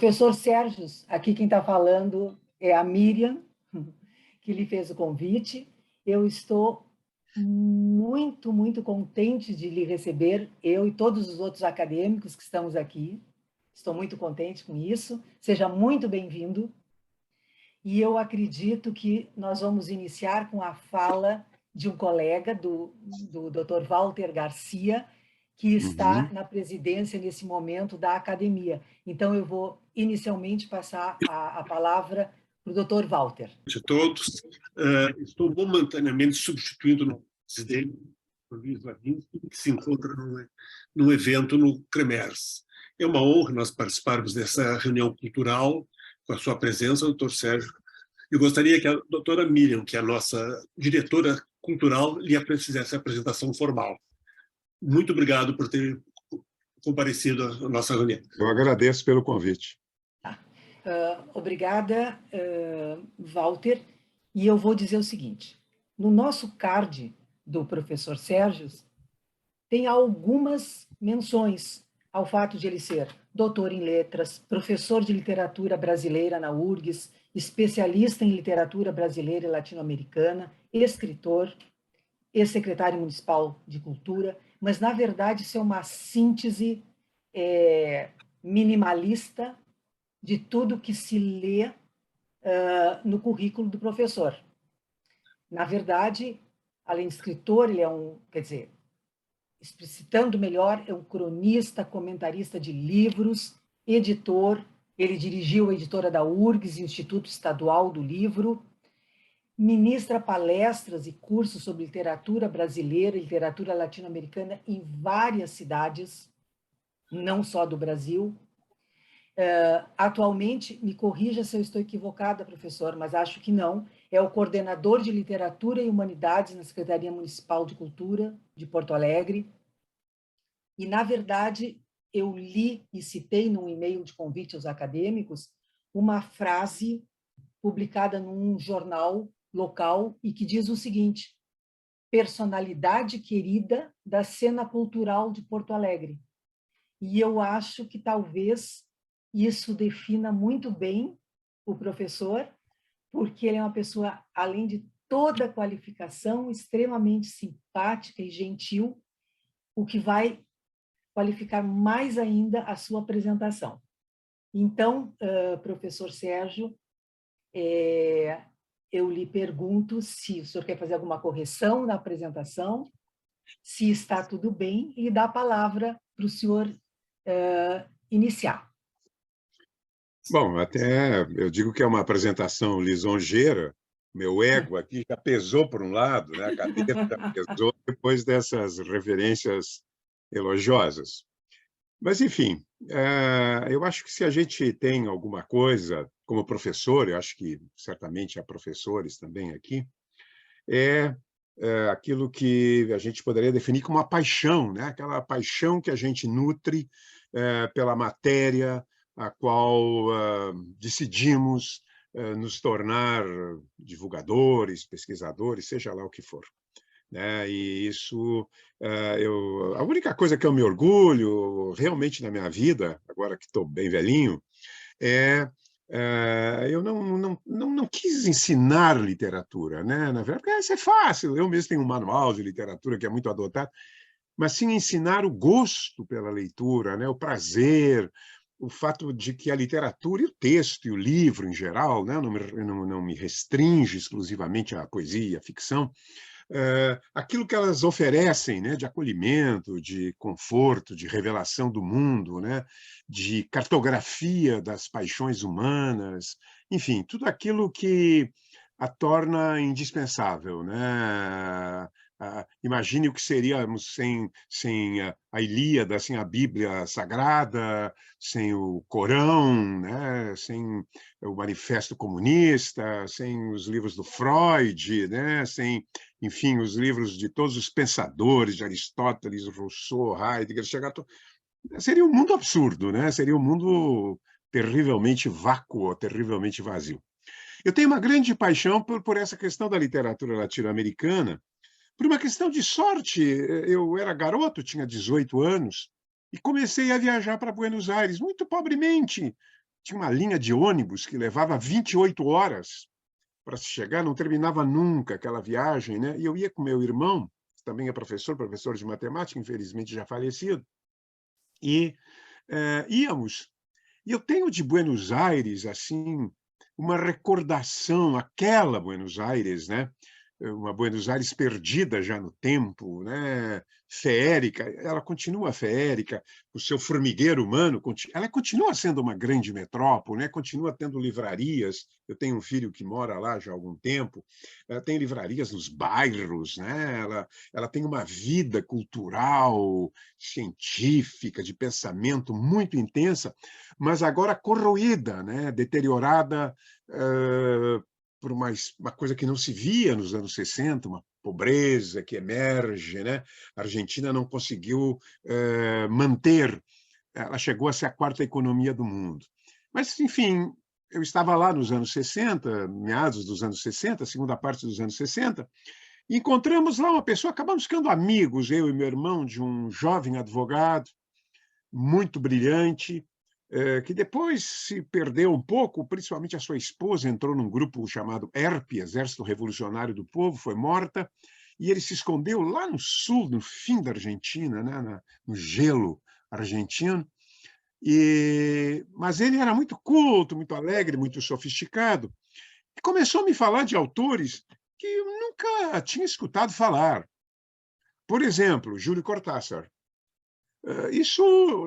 Professor Sérgio, aqui quem está falando é a Miriam, que lhe fez o convite. Eu estou muito contente de lhe receber, eu e todos os outros acadêmicos que estamos aqui. Estou muito contente com isso. Seja muito bem-vindo. E eu acredito que nós vamos iniciar com a fala de um colega, do Dr. Walter Garcia, que está na presidência nesse momento da academia. Então, eu vou inicialmente passar a palavra para o Dr. Walter. A todos. Estou momentaneamente substituindo o presidente, Luiz Lavinsky, que se encontra num evento no CREMERS. É uma honra nós participarmos dessa reunião cultural, com a sua presença, doutor Sérgio. Eu gostaria que a doutora Miriam, que é a nossa diretora cultural, lhe fizesse a apresentação formal. Muito obrigado por ter comparecido à nossa reunião. Eu agradeço pelo convite. Obrigada, Walter. E eu vou dizer o seguinte, no nosso card do professor Sérgio, tem algumas menções ao fato de ele ser doutor em letras, professor de literatura brasileira na URGS, especialista em literatura brasileira e latino-americana, escritor, ex-secretário municipal de cultura, mas, na verdade, isso é uma síntese minimalista de tudo que se lê no currículo do professor. Na verdade, além de escritor, ele é explicitando melhor, é um cronista, comentarista de livros, editor. Ele dirigiu a editora da URGS, Instituto Estadual do Livro, ministra palestras e cursos sobre literatura brasileira e literatura latino-americana em várias cidades, não só do Brasil. Atualmente, me corrija se eu estou equivocada, professor, mas acho que não, é o coordenador de Literatura e Humanidades na Secretaria Municipal de Cultura de Porto Alegre. E, na verdade, eu li e citei num e-mail de convite aos acadêmicos uma frase publicada num jornal local e que diz o seguinte: personalidade querida da cena cultural de Porto Alegre. E eu acho que talvez isso defina muito bem o professor, porque ele é uma pessoa, além de toda a qualificação, extremamente simpática e gentil, o que vai qualificar mais ainda a sua apresentação. Então, professor Sérgio, eu lhe pergunto se o senhor quer fazer alguma correção na apresentação, se está tudo bem, e dá a palavra para o senhor iniciar. Bom, até eu digo que é uma apresentação lisonjeira. Meu ego aqui já pesou por um lado, né? A cadeira já pesou depois dessas referências elogiosas. Mas, enfim, eu acho que se a gente tem alguma coisa, como professor, eu acho que certamente há professores também aqui, é aquilo que a gente poderia definir como uma paixão, né? Aquela paixão que a gente nutre pela matéria a qual decidimos nos tornar divulgadores, pesquisadores, seja lá o que for. Né? E isso, a única coisa que eu me orgulho realmente na minha vida, agora que estou bem velhinho, eu não quis ensinar literatura, né? Na verdade, isso é fácil, eu mesmo tenho um manual de literatura que é muito adotado, mas sim ensinar o gosto pela leitura, né? O prazer, o fato de que a literatura e o texto e o livro em geral, né? Não me restringe exclusivamente à poesia e à ficção, aquilo que elas oferecem, né, de acolhimento, de conforto, de revelação do mundo, né, de cartografia das paixões humanas, enfim, tudo aquilo que a torna indispensável, né? Imagine o que seríamos sem a Ilíada, sem a Bíblia Sagrada, sem o Corão, né? Sem o Manifesto Comunista, sem os livros do Freud, né? Sem, enfim, os livros de todos os pensadores, de Aristóteles, Rousseau, Heidegger, seria um mundo absurdo, né? Seria um mundo terrivelmente vácuo, terrivelmente vazio. Eu tenho uma grande paixão por essa questão da literatura latino-americana, por uma questão de sorte. Eu era garoto, tinha 18 anos, e comecei a viajar para Buenos Aires, muito pobremente, tinha uma linha de ônibus que levava 28 horas para se chegar, não terminava nunca aquela viagem, né? E eu ia com meu irmão, que também é professor de matemática, infelizmente já falecido, e íamos. E eu tenho de Buenos Aires, assim, uma recordação, aquela Buenos Aires, né? Uma Buenos Aires perdida já no tempo, né? Feérica, ela continua feérica, o seu formigueiro humano, ela continua sendo uma grande metrópole, né? Continua tendo livrarias. Eu tenho um filho que mora lá já há algum tempo, ela tem livrarias nos bairros, né? Ela tem uma vida cultural, científica, de pensamento muito intensa, mas agora corroída, né? Deteriorada por uma coisa que não se via nos anos 60, uma pobreza que emerge, né? A Argentina não conseguiu manter, ela chegou a ser a quarta economia do mundo. Mas, enfim, eu estava lá nos anos 60, meados dos anos 60, segunda parte dos anos 60, e encontramos lá uma pessoa, acabamos ficando amigos, eu e meu irmão, de um jovem advogado, muito brilhante, que depois se perdeu um pouco, principalmente a sua esposa entrou num grupo chamado ERP, Exército Revolucionário do Povo, foi morta, e ele se escondeu lá no sul, no fim da Argentina, né, no gelo argentino. Mas ele era muito culto, muito alegre, muito sofisticado, e começou a me falar de autores que eu nunca tinha escutado falar. Por exemplo, Júlio Cortázar.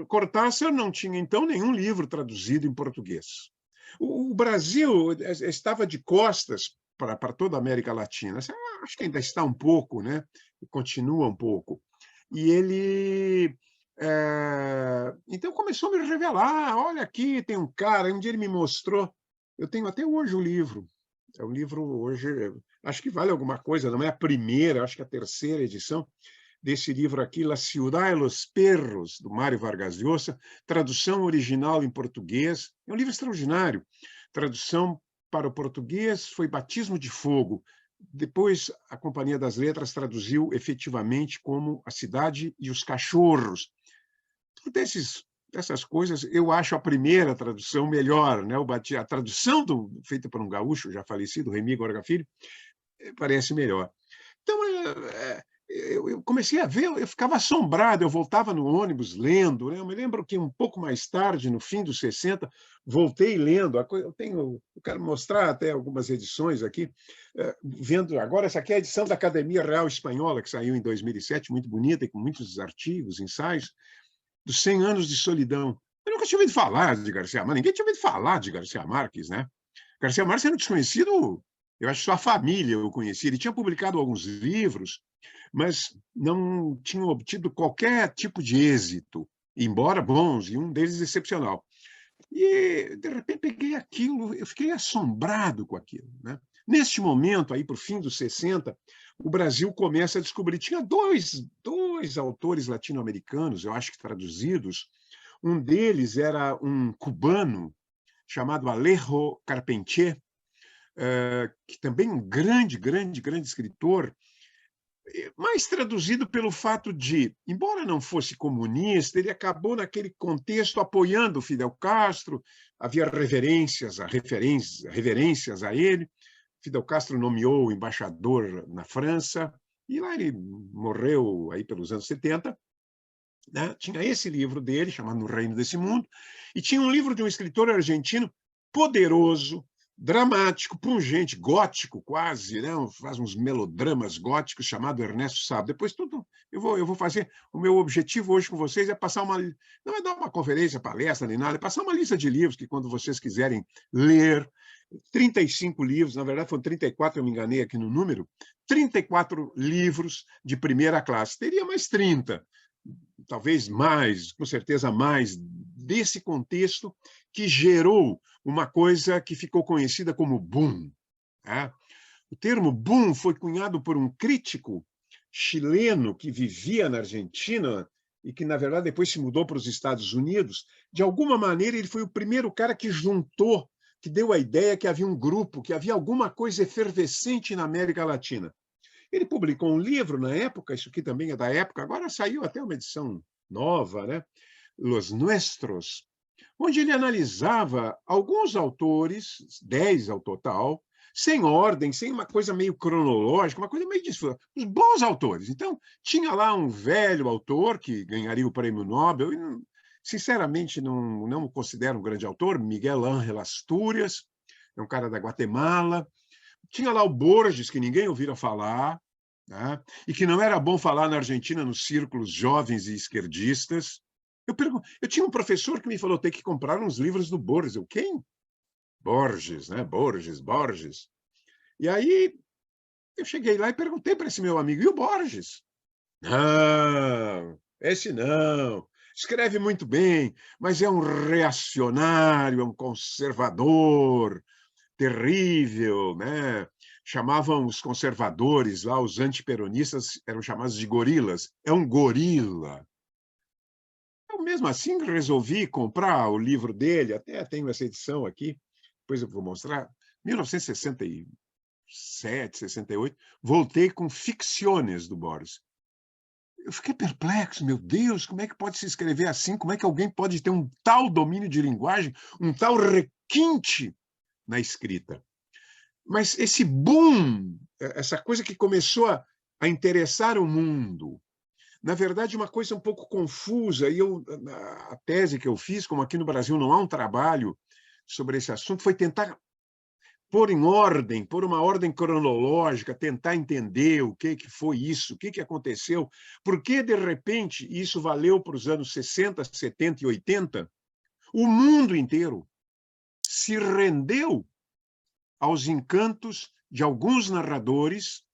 Cortázar não tinha, então, nenhum livro traduzido em português. O Brasil estava de costas para toda a América Latina. Acho que ainda está um pouco, né? Continua um pouco. E ele então começou a me revelar, olha aqui, tem um cara, um dia ele me mostrou, eu tenho até hoje o livro, é um livro hoje, acho que vale alguma coisa, não é a primeira, acho que a terceira edição desse livro aqui, La Ciudad de los Perros, do Mário Vargas Llosa, tradução original em português, é um livro extraordinário, tradução para o português foi Batismo de Fogo, depois a Companhia das Letras traduziu efetivamente como A Cidade e os Cachorros. Dessas coisas, eu acho a primeira tradução melhor, né? A tradução feita por um gaúcho já falecido, Remy Gorga Filho, parece melhor. Então, eu comecei a ver, eu ficava assombrado, eu voltava no ônibus lendo, né? Eu me lembro que um pouco mais tarde, no fim dos 60, voltei lendo, eu quero mostrar até algumas edições aqui, vendo agora, essa aqui é a edição da Academia Real Espanhola, que saiu em 2007, muito bonita, e com muitos artigos, ensaios, dos 100 anos de solidão. Eu nunca tinha ouvido falar de Garcia Marques, ninguém tinha ouvido falar de Garcia Marques, né? Garcia Marques era um desconhecido, eu acho que só a família eu conhecia, ele tinha publicado alguns livros, mas não tinham obtido qualquer tipo de êxito, embora bons, e um deles excepcional. E, de repente, peguei aquilo, eu fiquei assombrado com aquilo, né? Neste momento, aí para o fim dos 60, o Brasil começa a descobrir. Tinha dois autores latino-americanos, eu acho que traduzidos. Um deles era um cubano chamado Alejo Carpentier, que também é um grande escritor, mais traduzido pelo fato de, embora não fosse comunista, ele acabou naquele contexto apoiando Fidel Castro, havia reverências a ele. Fidel Castro nomeou o embaixador na França, e lá ele morreu aí pelos anos 70. Né? Tinha esse livro dele, chamado No Reino desse Mundo, e tinha um livro de um escritor argentino poderoso, dramático, pungente, gótico quase, né? Faz uns melodramas góticos, chamado Ernesto Sábio. Depois tudo eu vou fazer. O meu objetivo hoje com vocês é passar não é dar uma conferência, palestra, nem nada, é passar uma lista de livros que, quando vocês quiserem ler, 35 livros, na verdade foram 34, eu me enganei aqui no número, 34 livros de primeira classe. Teria mais 30, talvez mais, com certeza mais, desse contexto que gerou uma coisa que ficou conhecida como boom. Né? O termo boom foi cunhado por um crítico chileno que vivia na Argentina e que, na verdade, depois se mudou para os Estados Unidos. De alguma maneira, ele foi o primeiro cara que juntou, que deu a ideia que havia um grupo, que havia alguma coisa efervescente na América Latina. Ele publicou um livro na época, isso aqui também é da época, agora saiu até uma edição nova, né? Los Nuestros, onde ele analisava alguns autores, 10 ao total, sem ordem, sem uma coisa meio cronológica, uma coisa meio disso. Os bons autores. Então, tinha lá um velho autor que ganharia o prêmio Nobel, e, sinceramente, não o considero um grande autor, Miguel Ángel Astúrias, é um cara da Guatemala. Tinha lá o Borges, que ninguém ouvira falar, né? E que não era bom falar na Argentina nos círculos jovens e esquerdistas. Eu tinha um professor que me falou, tem que comprar uns livros do Borges. Eu, quem? Borges, né? Borges. E aí eu cheguei lá e perguntei para esse meu amigo, e o Borges? Não, esse não. Escreve muito bem, mas é um reacionário, é um conservador terrível, né? Chamavam os conservadores lá, os antiperonistas, eram chamados de gorilas. É um gorila. Eu, mesmo assim, resolvi comprar o livro dele, até tenho essa edição aqui, depois eu vou mostrar, 1967, 68, voltei com Ficciones do Borges. Eu fiquei perplexo, meu Deus, como é que pode se escrever assim? Como é que alguém pode ter um tal domínio de linguagem, um tal requinte na escrita? Mas esse boom, essa coisa que começou a interessar o mundo, na verdade, uma coisa um pouco confusa, e a tese que eu fiz, como aqui no Brasil não há um trabalho sobre esse assunto, foi tentar pôr em ordem, pôr uma ordem cronológica, tentar entender o que foi isso, o que aconteceu, por que, de repente, isso valeu para os anos 60, 70 e 80, o mundo inteiro se rendeu aos encantos de alguns narradores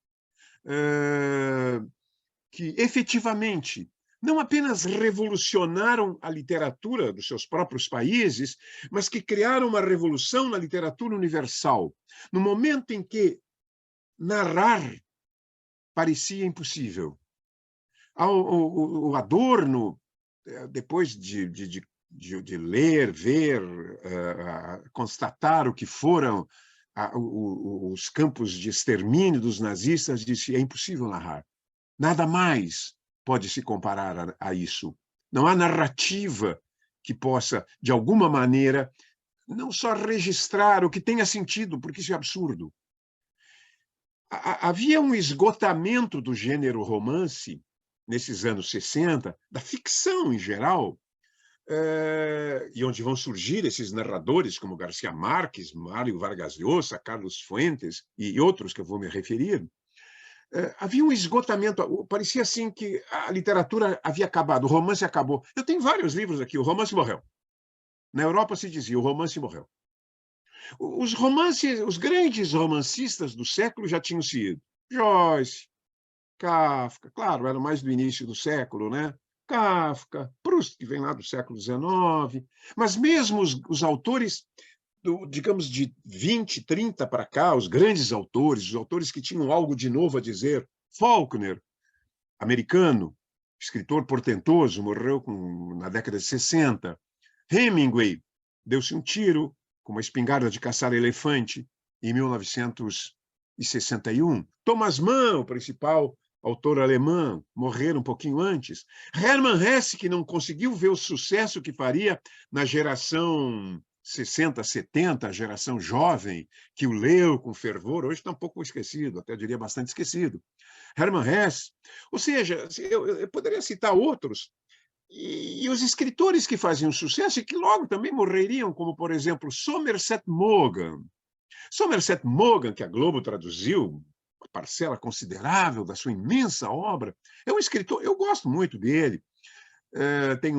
que, efetivamente, não apenas revolucionaram a literatura dos seus próprios países, mas que criaram uma revolução na literatura universal, no momento em que narrar parecia impossível. O Adorno, depois de ler, ver, constatar o que foram os campos de extermínio dos nazistas, disse, é impossível narrar. Nada mais pode se comparar a isso. Não há narrativa que possa, de alguma maneira, não só registrar o que tenha sentido, porque isso é absurdo. Havia um esgotamento do gênero romance, nesses anos 60, da ficção em geral, e onde vão surgir esses narradores como Garcia Marques, Mário Vargas Llosa, Carlos Fuentes e outros que eu vou me referir. Havia um esgotamento, parecia assim que a literatura havia acabado, o romance acabou. Eu tenho vários livros aqui, o romance morreu. Na Europa se dizia, o romance morreu. Os grandes romancistas do século já tinham sido Joyce, Kafka, claro, era mais do início do século, né? Kafka, Proust, que vem lá do século XIX, mas mesmo os autores, digamos, de 20, 30 para cá, os grandes autores, os autores que tinham algo de novo a dizer, Faulkner, americano, escritor portentoso, morreu na década de 60, Hemingway, deu-se um tiro com uma espingarda de caçar elefante em 1961, Thomas Mann, o principal autor alemão, morrer um pouquinho antes. Hermann Hesse, que não conseguiu ver o sucesso que faria na geração 60, 70, a geração jovem, que o leu com fervor, hoje está um pouco esquecido, até diria bastante esquecido. Hermann Hesse. Ou seja, eu poderia citar outros, e os escritores que faziam sucesso e que logo também morreriam, como, por exemplo, Somerset Maugham. Somerset Maugham, que a Globo traduziu, uma parcela considerável da sua imensa obra, é um escritor, eu gosto muito dele, tem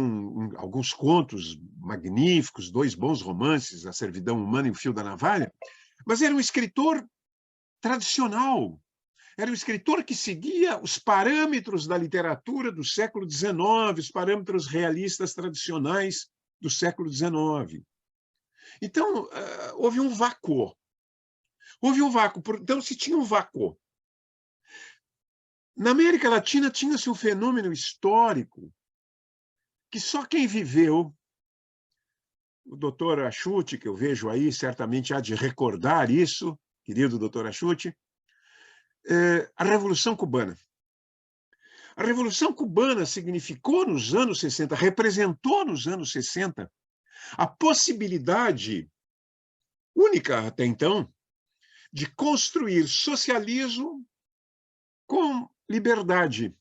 alguns contos magníficos, 2 bons romances, A Servidão Humana e O Fio da Navalha, mas era um escritor tradicional, era um escritor que seguia os parâmetros da literatura do século XIX, os parâmetros realistas tradicionais do século XIX. Então, houve um vácuo. Então, se tinha um vácuo. Na América Latina tinha-se um fenômeno histórico que só quem viveu, o doutor Achuti, que eu vejo aí, certamente há de recordar isso, querido doutor Achuti, a Revolução Cubana. A Revolução Cubana significou nos anos 60, representou nos anos 60, a possibilidade, única até então, de construir socialismo com liberdade,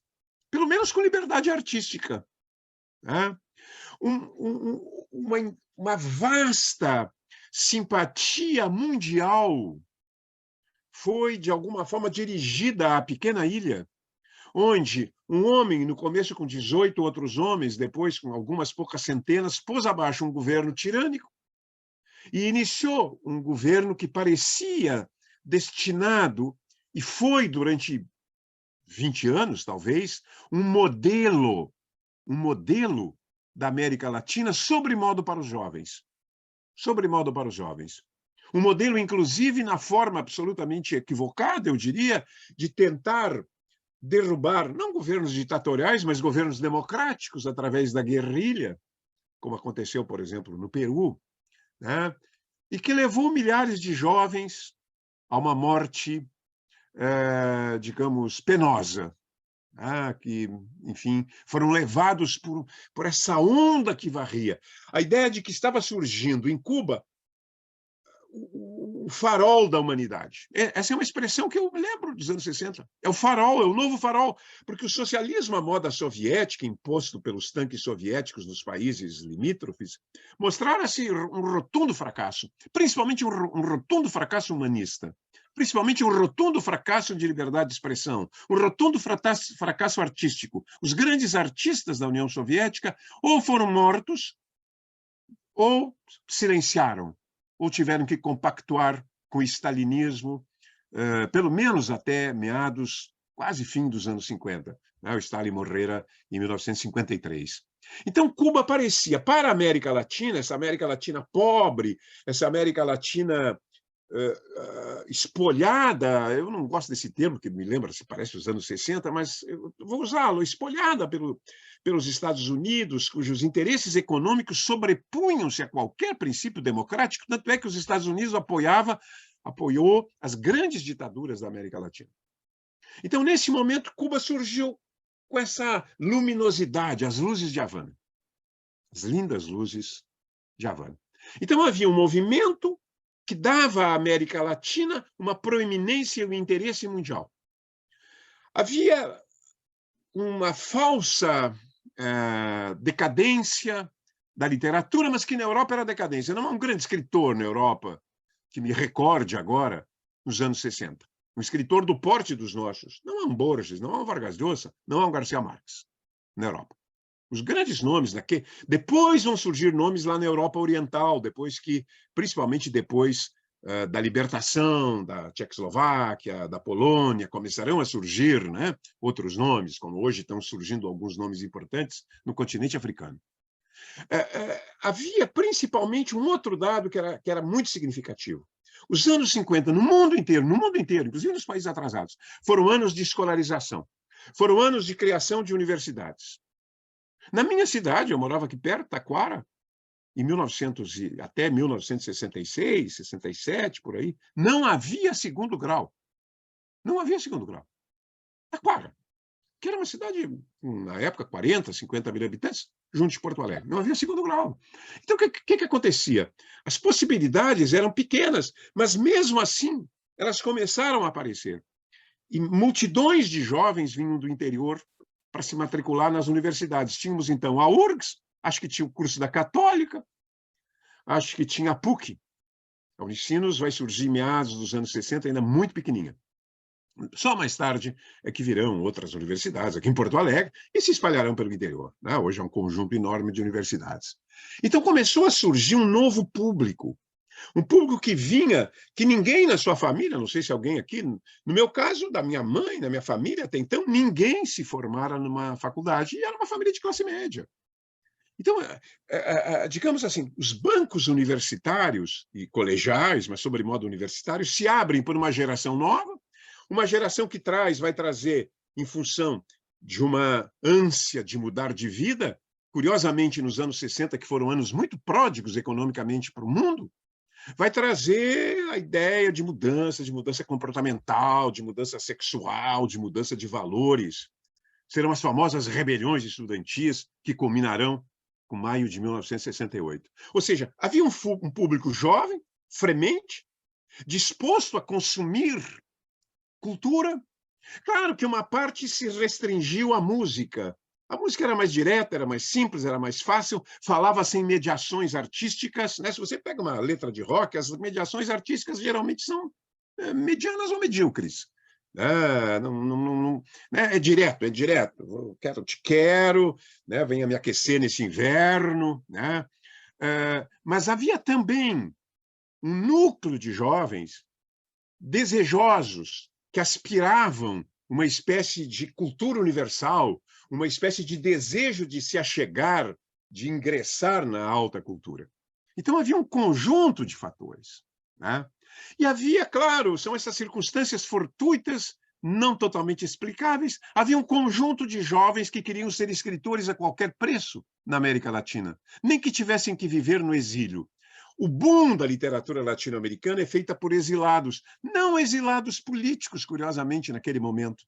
pelo menos com liberdade artística, né? Uma vasta simpatia mundial foi, de alguma forma, dirigida à pequena ilha, onde um homem, no começo com 18 outros homens, depois com algumas poucas centenas, pôs abaixo um governo tirânico e iniciou um governo que parecia destinado, e foi durante 20 anos, talvez, um modelo da América Latina, sobremodo para os jovens. Sobremodo para os jovens. Um modelo, inclusive, na forma absolutamente equivocada, eu diria, de tentar derrubar, não governos ditatoriais, mas governos democráticos através da guerrilha, como aconteceu, por exemplo, no Peru, né? E que levou milhares de jovens a uma morte, digamos, penosa, que, enfim, foram levados por essa onda que varria. A ideia de que estava surgindo em Cuba o farol da humanidade. Essa é uma expressão que eu lembro dos anos 60. É o farol, é o novo farol, porque o socialismo à moda soviética, imposto pelos tanques soviéticos nos países limítrofes, mostrara-se um rotundo fracasso, principalmente um rotundo fracasso humanista, principalmente um rotundo fracasso de liberdade de expressão, um rotundo fracasso artístico. Os grandes artistas da União Soviética ou foram mortos ou silenciaram, ou tiveram que compactuar com o stalinismo, pelo menos até meados, quase fim dos anos 50. O Stalin morrera em 1953. Então, Cuba parecia, para a América Latina, essa América Latina pobre, essa América Latina espolhada, eu não gosto desse termo, que me lembra, se parece os anos 60, mas eu vou usá-lo, espolhada pelos Estados Unidos, cujos interesses econômicos sobrepunham-se a qualquer princípio democrático, tanto é que os Estados Unidos apoiou as grandes ditaduras da América Latina. Então, nesse momento, Cuba surgiu com essa luminosidade, as luzes de Havana, as lindas luzes de Havana. Então, havia um movimento que dava à América Latina uma proeminência e um interesse mundial. Havia uma falsa decadência da literatura, mas que na Europa era decadência. Não há um grande escritor na Europa que me recorde agora, nos anos 60. Um escritor do porte dos nossos. Não há um Borges, não há um Vargas Llosa, não há um Garcia Marques na Europa. Os grandes nomes daqui. Depois vão surgir nomes lá na Europa Oriental, principalmente depois da libertação da Tchecoslováquia, da Polônia, começarão a surgir, né, outros nomes, como hoje estão surgindo alguns nomes importantes no continente africano. Havia principalmente um outro dado que era muito significativo. Os anos 50, no mundo inteiro, inclusive nos países atrasados, foram anos de escolarização, foram anos de criação de universidades. Na minha cidade, eu morava aqui perto, Taquara, até 1966, 67, por aí, não havia segundo grau. Não havia segundo grau. Taquara, que era uma cidade, na época, 40, 50 mil habitantes, junto de Porto Alegre. Não havia segundo grau. Então, o que acontecia? As possibilidades eram pequenas, mas, mesmo assim, elas começaram a aparecer. E multidões de jovens vinham do interior para se matricular nas universidades. Tínhamos, então, a URGS, acho que tinha o curso da Católica, acho que tinha a PUC. A Unicinos vai surgir em meados dos anos 60, ainda muito pequenininha. Só mais tarde é que virão outras universidades aqui em Porto Alegre e se espalharão pelo interior. Hoje é um conjunto enorme de universidades. Então começou a surgir um novo público. Um público que vinha, que ninguém na sua família, não sei se alguém aqui, no meu caso, da minha mãe, da minha família, até então, ninguém se formara numa faculdade e era uma família de classe média. Então, digamos assim, os bancos universitários e colegiais, mas sobremodo universitários, se abrem por uma geração nova, uma geração que vai trazer, em função de uma ânsia de mudar de vida, curiosamente nos anos 60, que foram anos muito pródigos economicamente para o mundo, vai trazer a ideia de mudança comportamental, de mudança sexual, de mudança de valores. Serão as famosas rebeliões estudantis que culminarão com maio de 1968. Ou seja, havia um público jovem, fremente, disposto a consumir cultura. Claro que uma parte se restringiu à música. A música era mais direta, era mais simples, era mais fácil, falava sem mediações artísticas, né? Se você pega uma letra de rock, as mediações artísticas geralmente são medianas ou medíocres. Né? É direto, é direto. Te quero, né? Venha me aquecer nesse inverno. Né? Mas havia também um núcleo de jovens desejosos que aspiravam uma espécie de cultura universal, uma espécie de desejo de se achegar, de ingressar na alta cultura. Então, havia um conjunto de fatores. Né? E havia, claro, são essas circunstâncias fortuitas, não totalmente explicáveis, havia um conjunto de jovens que queriam ser escritores a qualquer preço na América Latina, nem que tivessem que viver no exílio. O boom da literatura latino-americana é feita por exilados, não exilados políticos, curiosamente, naquele momento,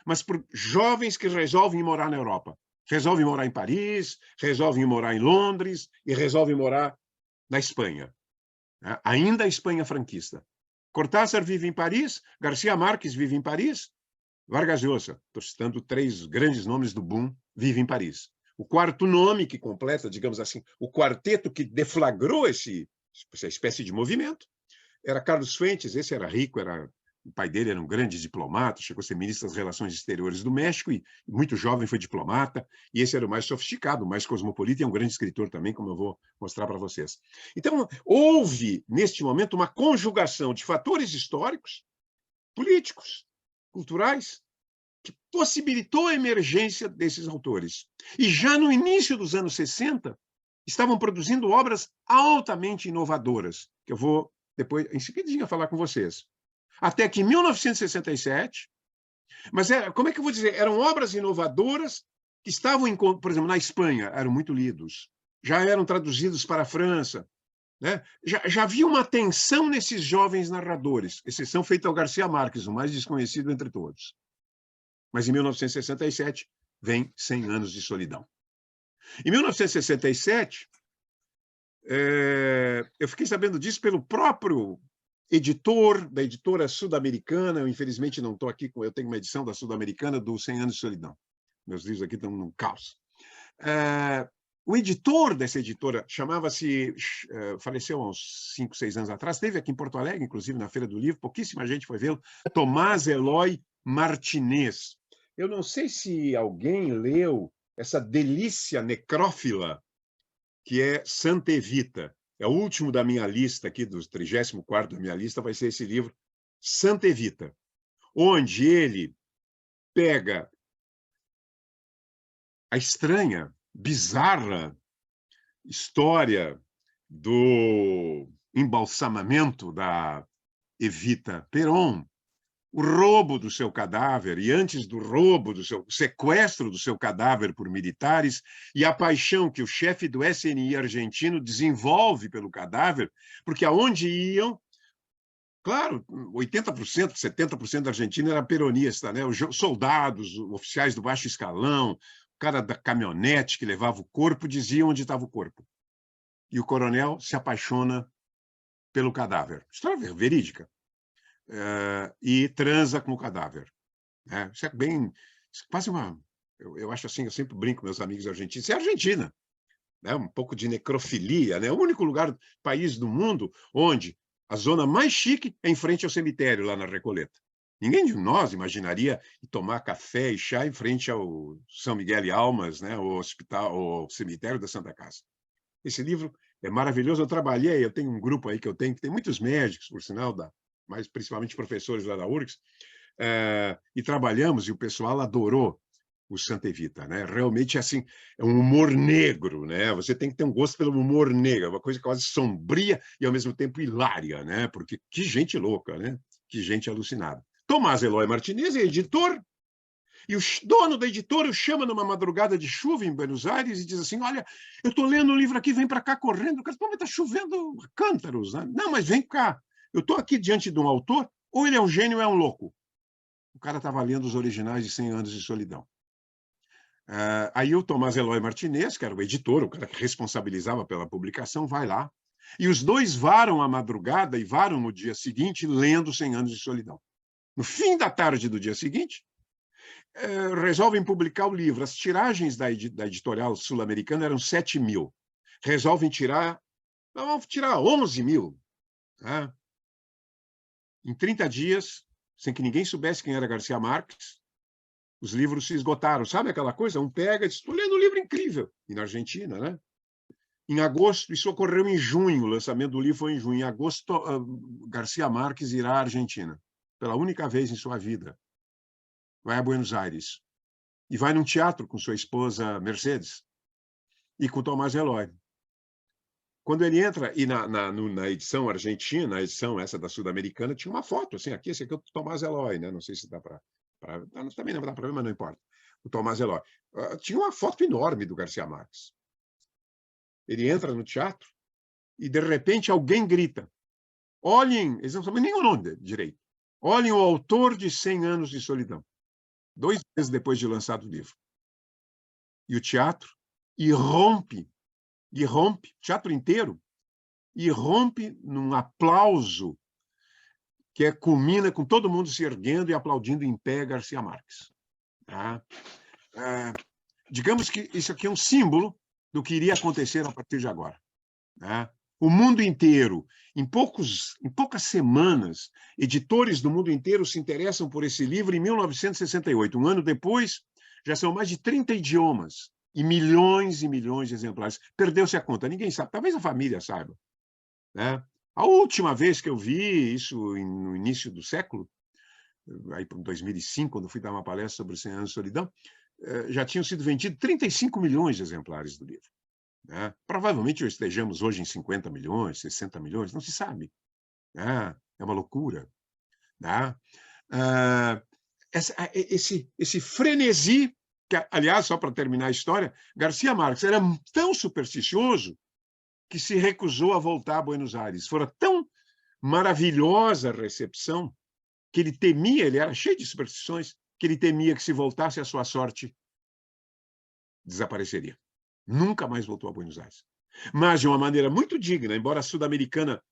mas por jovens que resolvem morar na Europa. Resolvem morar em Paris, resolvem morar em Londres e resolvem morar na Espanha. Ainda a Espanha franquista. Cortázar vive em Paris, Garcia Marques vive em Paris, Vargas Llosa, estou citando 3 grandes nomes do boom, vive em Paris. O quarto nome que completa, digamos assim, o quarteto que deflagrou essa espécie de movimento era Carlos Fuentes. Esse era rico, o pai dele era um grande diplomata, chegou a ser ministro das Relações Exteriores do México e muito jovem foi diplomata, e esse era o mais sofisticado, o mais cosmopolita, e é um grande escritor também, como eu vou mostrar para vocês. Então, houve, neste momento, uma conjugação de fatores históricos, políticos, culturais, que possibilitou a emergência desses autores. E já no início dos anos 60, estavam produzindo obras altamente inovadoras, que eu vou depois, em seguidinha, falar com vocês. Até que em 1967, mas como é que eu vou dizer? Eram obras inovadoras que estavam, por exemplo, na Espanha, eram muito lidos, já eram traduzidos para a França, né? Já havia uma atenção nesses jovens narradores, exceção feita ao Garcia Marques, o mais desconhecido entre todos. Mas em 1967 vem 100 anos de solidão. Em 1967, eu fiquei sabendo disso pelo próprio editor da editora Sul-Americana. Eu, infelizmente, não estou aqui, eu tenho uma edição da Sul-Americana do 100 anos de solidão. Meus livros aqui estão num caos. O editor dessa editora chamava-se, faleceu há uns 5, 6 anos atrás, esteve aqui em Porto Alegre, inclusive na Feira do Livro, pouquíssima gente foi vê-lo, Tomás Eloy Martinez. Eu não sei se alguém leu essa delícia necrófila que é Santa Evita. É o último da minha lista aqui, dos 34º da minha lista, vai ser esse livro, Santa Evita, onde ele pega a estranha, bizarra história do embalsamamento da Evita Peron, o roubo do seu cadáver, e antes do roubo, o sequestro do seu cadáver por militares, e a paixão que o chefe do SNI argentino desenvolve pelo cadáver, porque aonde iam, claro, 80%, 70% da Argentina era peronista, né? Os soldados, oficiais do baixo escalão, o cara da caminhonete que levava o corpo, dizia onde estava o corpo. E o coronel se apaixona pelo cadáver. História verídica. E transa com o cadáver. Isso é bem... quase uma... Eu acho assim, eu sempre brinco com meus amigos argentinos. Isso é Argentina. Um pouco de necrofilia. Né? O único país do mundo onde a zona mais chique é em frente ao cemitério, lá na Recoleta. Ninguém de nós imaginaria tomar café e chá em frente ao São Miguel e Almas, né? O hospital, o cemitério da Santa Casa. Esse livro é maravilhoso. Eu tenho um grupo aí que tem muitos médicos, por sinal, mas principalmente professores lá da URGS, e trabalhamos, e o pessoal adorou o Santa Evita, né? Realmente, assim, é um humor negro, né? Você tem que ter um gosto pelo humor negro, uma coisa quase sombria e, ao mesmo tempo, hilária, né? Porque que gente louca, né? Que gente alucinada. Tomás Eloy Martinez é editor, e o dono da editora o chama numa madrugada de chuva em Buenos Aires e diz assim: olha, eu estou lendo um livro aqui, vem para cá correndo. O cara, está chovendo cântaros, né? Não, mas vem cá. Eu estou aqui diante de um autor, ou ele é um gênio ou é um louco. O cara estava lendo os originais de 100 anos de solidão. Aí o Tomás Eloy Martinez, que era o editor, o cara que responsabilizava pela publicação, vai lá. E os dois varam a madrugada e varam no dia seguinte lendo 100 Anos de Solidão. No fim da tarde do dia seguinte, resolvem publicar o livro. As tiragens da editorial sul-americana eram 7 mil. Resolvem tirar, vamos tirar 11 mil. Tá? Em 30 dias, sem que ninguém soubesse quem era Garcia Marques, os livros se esgotaram. Sabe aquela coisa? Um pega e diz, estou lendo um livro incrível. E na Argentina, né? Em agosto, isso ocorreu em junho, o lançamento do livro foi em junho. Em agosto, Garcia Marques irá à Argentina, pela única vez em sua vida. Vai a Buenos Aires. E vai num teatro com sua esposa Mercedes e com o Tomás Eloy. Quando ele entra, e na edição argentina, a edição essa da Sul-Americana, tinha uma foto, assim, aqui, esse aqui é o Tomás Eloy, né? Não sei se dá para... Também não dá para ver, mas não importa. O Tomás Eloy. Tinha uma foto enorme do Garcia Marques. Ele entra no teatro e, de repente, alguém grita. Olhem, eles não sabem nem o nome dele direito. Olhem o autor de 100 Anos de Solidão. 2 meses depois de lançado o livro. E o teatro irrompe, o teatro inteiro, irrompe num aplauso que culmina com todo mundo se erguendo e aplaudindo em pé Garcia Marques. Tá? Digamos que isso aqui é um símbolo do que iria acontecer a partir de agora. Tá? O mundo inteiro, em poucas semanas, editores do mundo inteiro se interessam por esse livro em 1968. Um ano depois, já são mais de 30 idiomas e milhões de exemplares. Perdeu-se a conta, ninguém sabe, talvez a família saiba. Né? A última vez que eu vi isso, no início do século, aí em 2005, quando fui dar uma palestra sobre 100 Anos de Solidão, já tinham sido vendidos 35 milhões de exemplares do livro. Né? Provavelmente estejamos hoje em 50 milhões, 60 milhões, não se sabe. Né? É uma loucura. Né? Esse frenesi, que, aliás, só para terminar a história, Garcia Marques era tão supersticioso que se recusou a voltar a Buenos Aires. Fora tão maravilhosa a recepção que ele temia, ele era cheio de superstições, que ele temia que se voltasse a sua sorte, desapareceria. Nunca mais voltou a Buenos Aires. Mas de uma maneira muito digna, embora a Sul-Americana,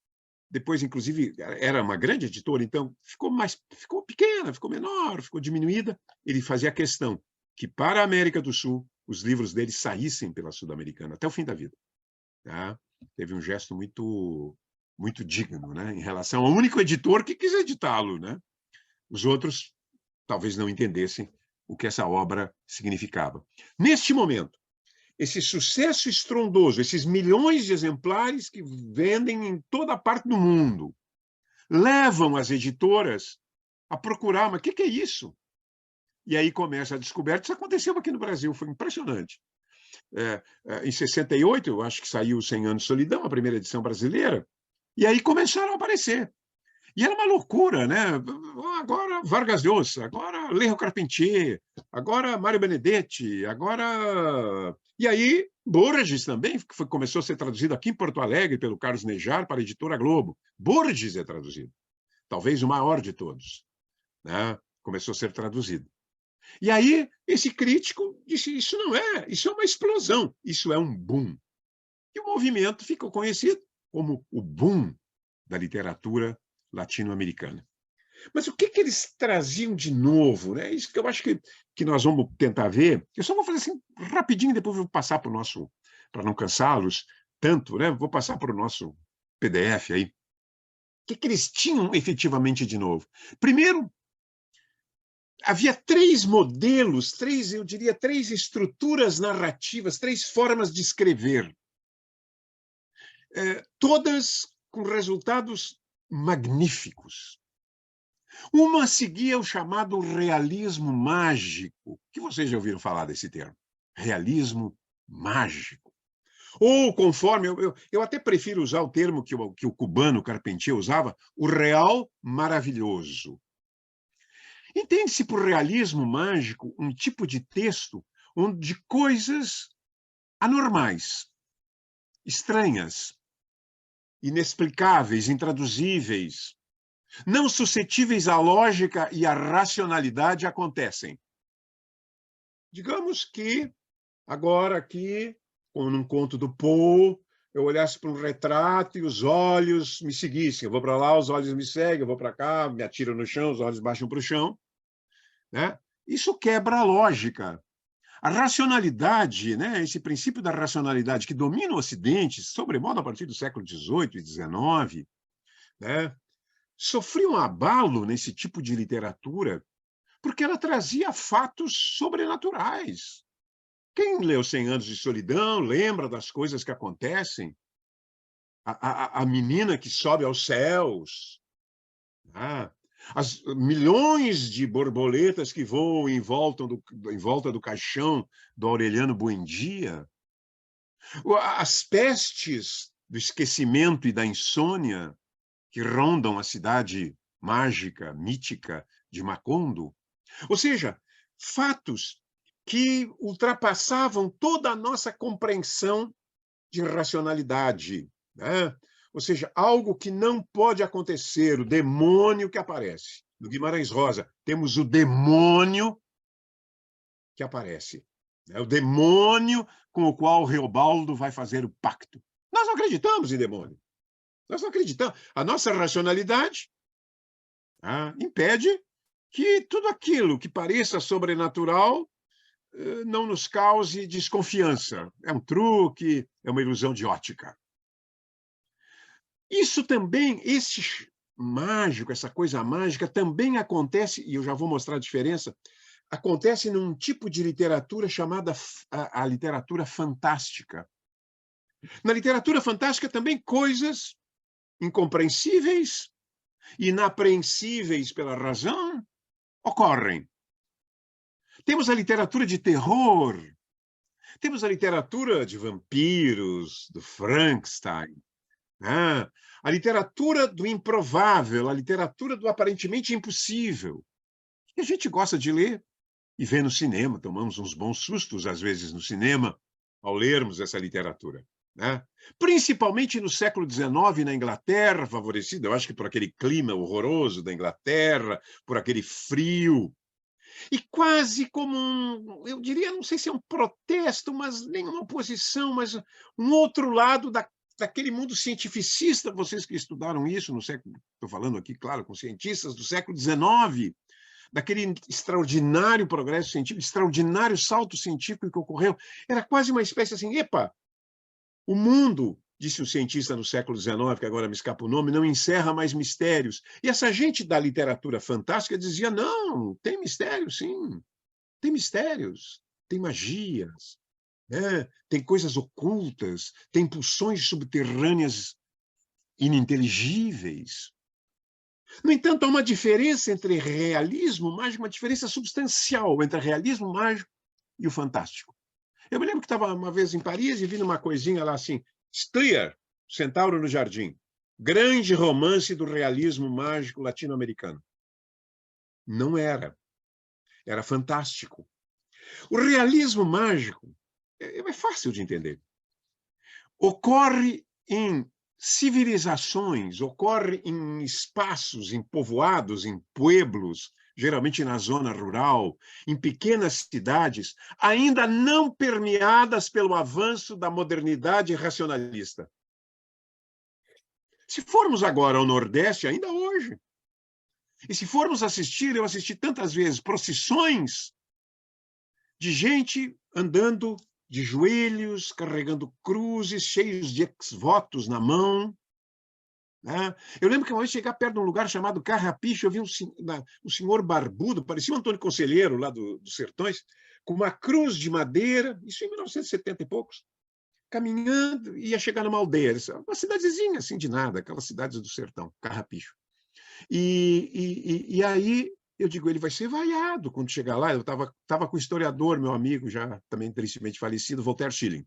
depois, inclusive, era uma grande editora, então ficou pequena, ficou menor, ficou diminuída. Ele fazia questão que, para a América do Sul, os livros dele saíssem pela Sul-Americana, até o fim da vida. Tá? Teve um gesto muito digno, né? Em relação ao único editor que quis editá-lo. Né? Os outros talvez não entendessem o que essa obra significava. Neste momento, esse sucesso estrondoso, esses milhões de exemplares que vendem em toda parte do mundo, levam as editoras a procurar, mas o que é isso? E aí começa a descoberta. Isso aconteceu aqui no Brasil, foi impressionante. Em 68, eu acho que saiu 100 Anos de Solidão, a primeira edição brasileira, e aí começaram a aparecer. E era uma loucura, né? Agora Vargas Llosa, agora Lerro Carpentier, agora Mário Benedetti, agora... E aí Borges também, que começou a ser traduzido aqui em Porto Alegre pelo Carlos Nejar para a Editora Globo. Borges é traduzido, talvez o maior de todos. Né? Começou a ser traduzido. E aí esse crítico disse, isso é uma explosão, isso é um boom. E o movimento ficou conhecido como o boom da literatura latino-americana. Mas o que eles traziam de novo? Né? Isso que eu acho que nós vamos tentar ver. Eu só vou fazer assim rapidinho, depois vou passar para o nosso, para não cansá-los tanto, né? Vou passar para o nosso PDF aí. O que eles tinham efetivamente de novo? Primeiro, havia 3 modelos, eu diria, 3 estruturas narrativas, 3 formas de escrever. Todas com resultados magníficos. Uma seguia o chamado realismo mágico, que vocês já ouviram falar desse termo. Realismo mágico. Ou, conforme, eu até prefiro usar o termo que o cubano Carpentier usava, o real maravilhoso. Entende-se por realismo mágico um tipo de texto onde coisas anormais, estranhas, inexplicáveis, intraduzíveis, não suscetíveis à lógica e à racionalidade acontecem. Digamos que agora aqui, como num conto do Poe, eu olhasse para um retrato e os olhos me seguissem. Eu vou para lá, os olhos me seguem, eu vou para cá, me atiro no chão, os olhos baixam para o chão, né? Isso quebra a lógica. A racionalidade, né, esse princípio da racionalidade que domina o Ocidente, sobremodo a partir do século XVIII e XIX, né, sofreu um abalo nesse tipo de literatura porque ela trazia fatos sobrenaturais. Quem leu 100 Anos de Solidão lembra das coisas que acontecem. A menina que sobe aos céus, né? As milhões de borboletas que voam em volta do caixão do Aureliano Buendia, as pestes do esquecimento e da insônia que rondam a cidade mágica, mítica de Macondo. Ou seja, fatos que ultrapassavam toda a nossa compreensão de racionalidade, né? Ou seja, algo que não pode acontecer, o demônio que aparece. No Guimarães Rosa, temos o demônio que aparece, né? O demônio com o qual Reobaldo vai fazer o pacto. Nós não acreditamos em demônio. Nós não acreditamos. A nossa racionalidade impede que tudo aquilo que pareça sobrenatural não nos cause desconfiança. É um truque, é uma ilusão de ótica. Isso também, esse mágico, essa coisa mágica, também acontece, e eu já vou mostrar a diferença, acontece num tipo de literatura chamada a literatura fantástica. Na literatura fantástica também coisas incompreensíveis, inapreensíveis pela razão, ocorrem. Temos a literatura de terror, temos a literatura de vampiros, do Frankenstein, a literatura do improvável, a literatura do aparentemente impossível. E a gente gosta de ler e ver no cinema, tomamos uns bons sustos, às vezes, no cinema, ao lermos essa literatura. Né? Principalmente no século XIX, na Inglaterra, favorecida, eu acho que por aquele clima horroroso da Inglaterra, por aquele frio, e quase como eu diria, não sei se é um protesto, mas nem uma oposição, mas um outro lado daquele mundo cientificista, vocês que estudaram isso no século, estou falando aqui, claro, com cientistas do século XIX, daquele extraordinário progresso científico, extraordinário salto científico que ocorreu, era quase uma espécie assim, epa, o mundo, disse um cientista no século XIX, que agora me escapa o nome, não encerra mais mistérios. E essa gente da literatura fantástica dizia, não, tem mistérios, sim, tem mistérios, tem magias, né? Tem coisas ocultas, tem pulsões subterrâneas ininteligíveis. No entanto, há uma diferença entre realismo mágico, uma diferença substancial entre realismo mágico e o fantástico. Eu me lembro que estava uma vez em Paris e vi uma coisinha lá assim, Stryer, Centauro no Jardim, grande romance do realismo mágico latino-americano. Não era. Era fantástico. O realismo mágico é fácil de entender. Ocorre em civilizações, ocorre em espaços, em povoados, em pueblos, geralmente na zona rural, em pequenas cidades, ainda não permeadas pelo avanço da modernidade racionalista. Se formos agora ao Nordeste, ainda hoje, e se formos assistir, eu assisti tantas vezes procissões de gente andando de joelhos, carregando cruzes, cheios de ex-votos na mão. Né? Eu lembro que uma vez chegar perto de um lugar chamado Carrapicho, eu vi um senhor barbudo, parecia um Antônio Conselheiro lá dos Sertões, com uma cruz de madeira, isso em 1970 e poucos, caminhando, ia chegar numa aldeia, uma cidadezinha assim de nada, aquelas cidades do sertão, Carrapicho. E aí eu digo, ele vai ser vaiado quando chegar lá. Eu estava com o historiador, meu amigo, já também tristemente falecido, Voltaire Schilling.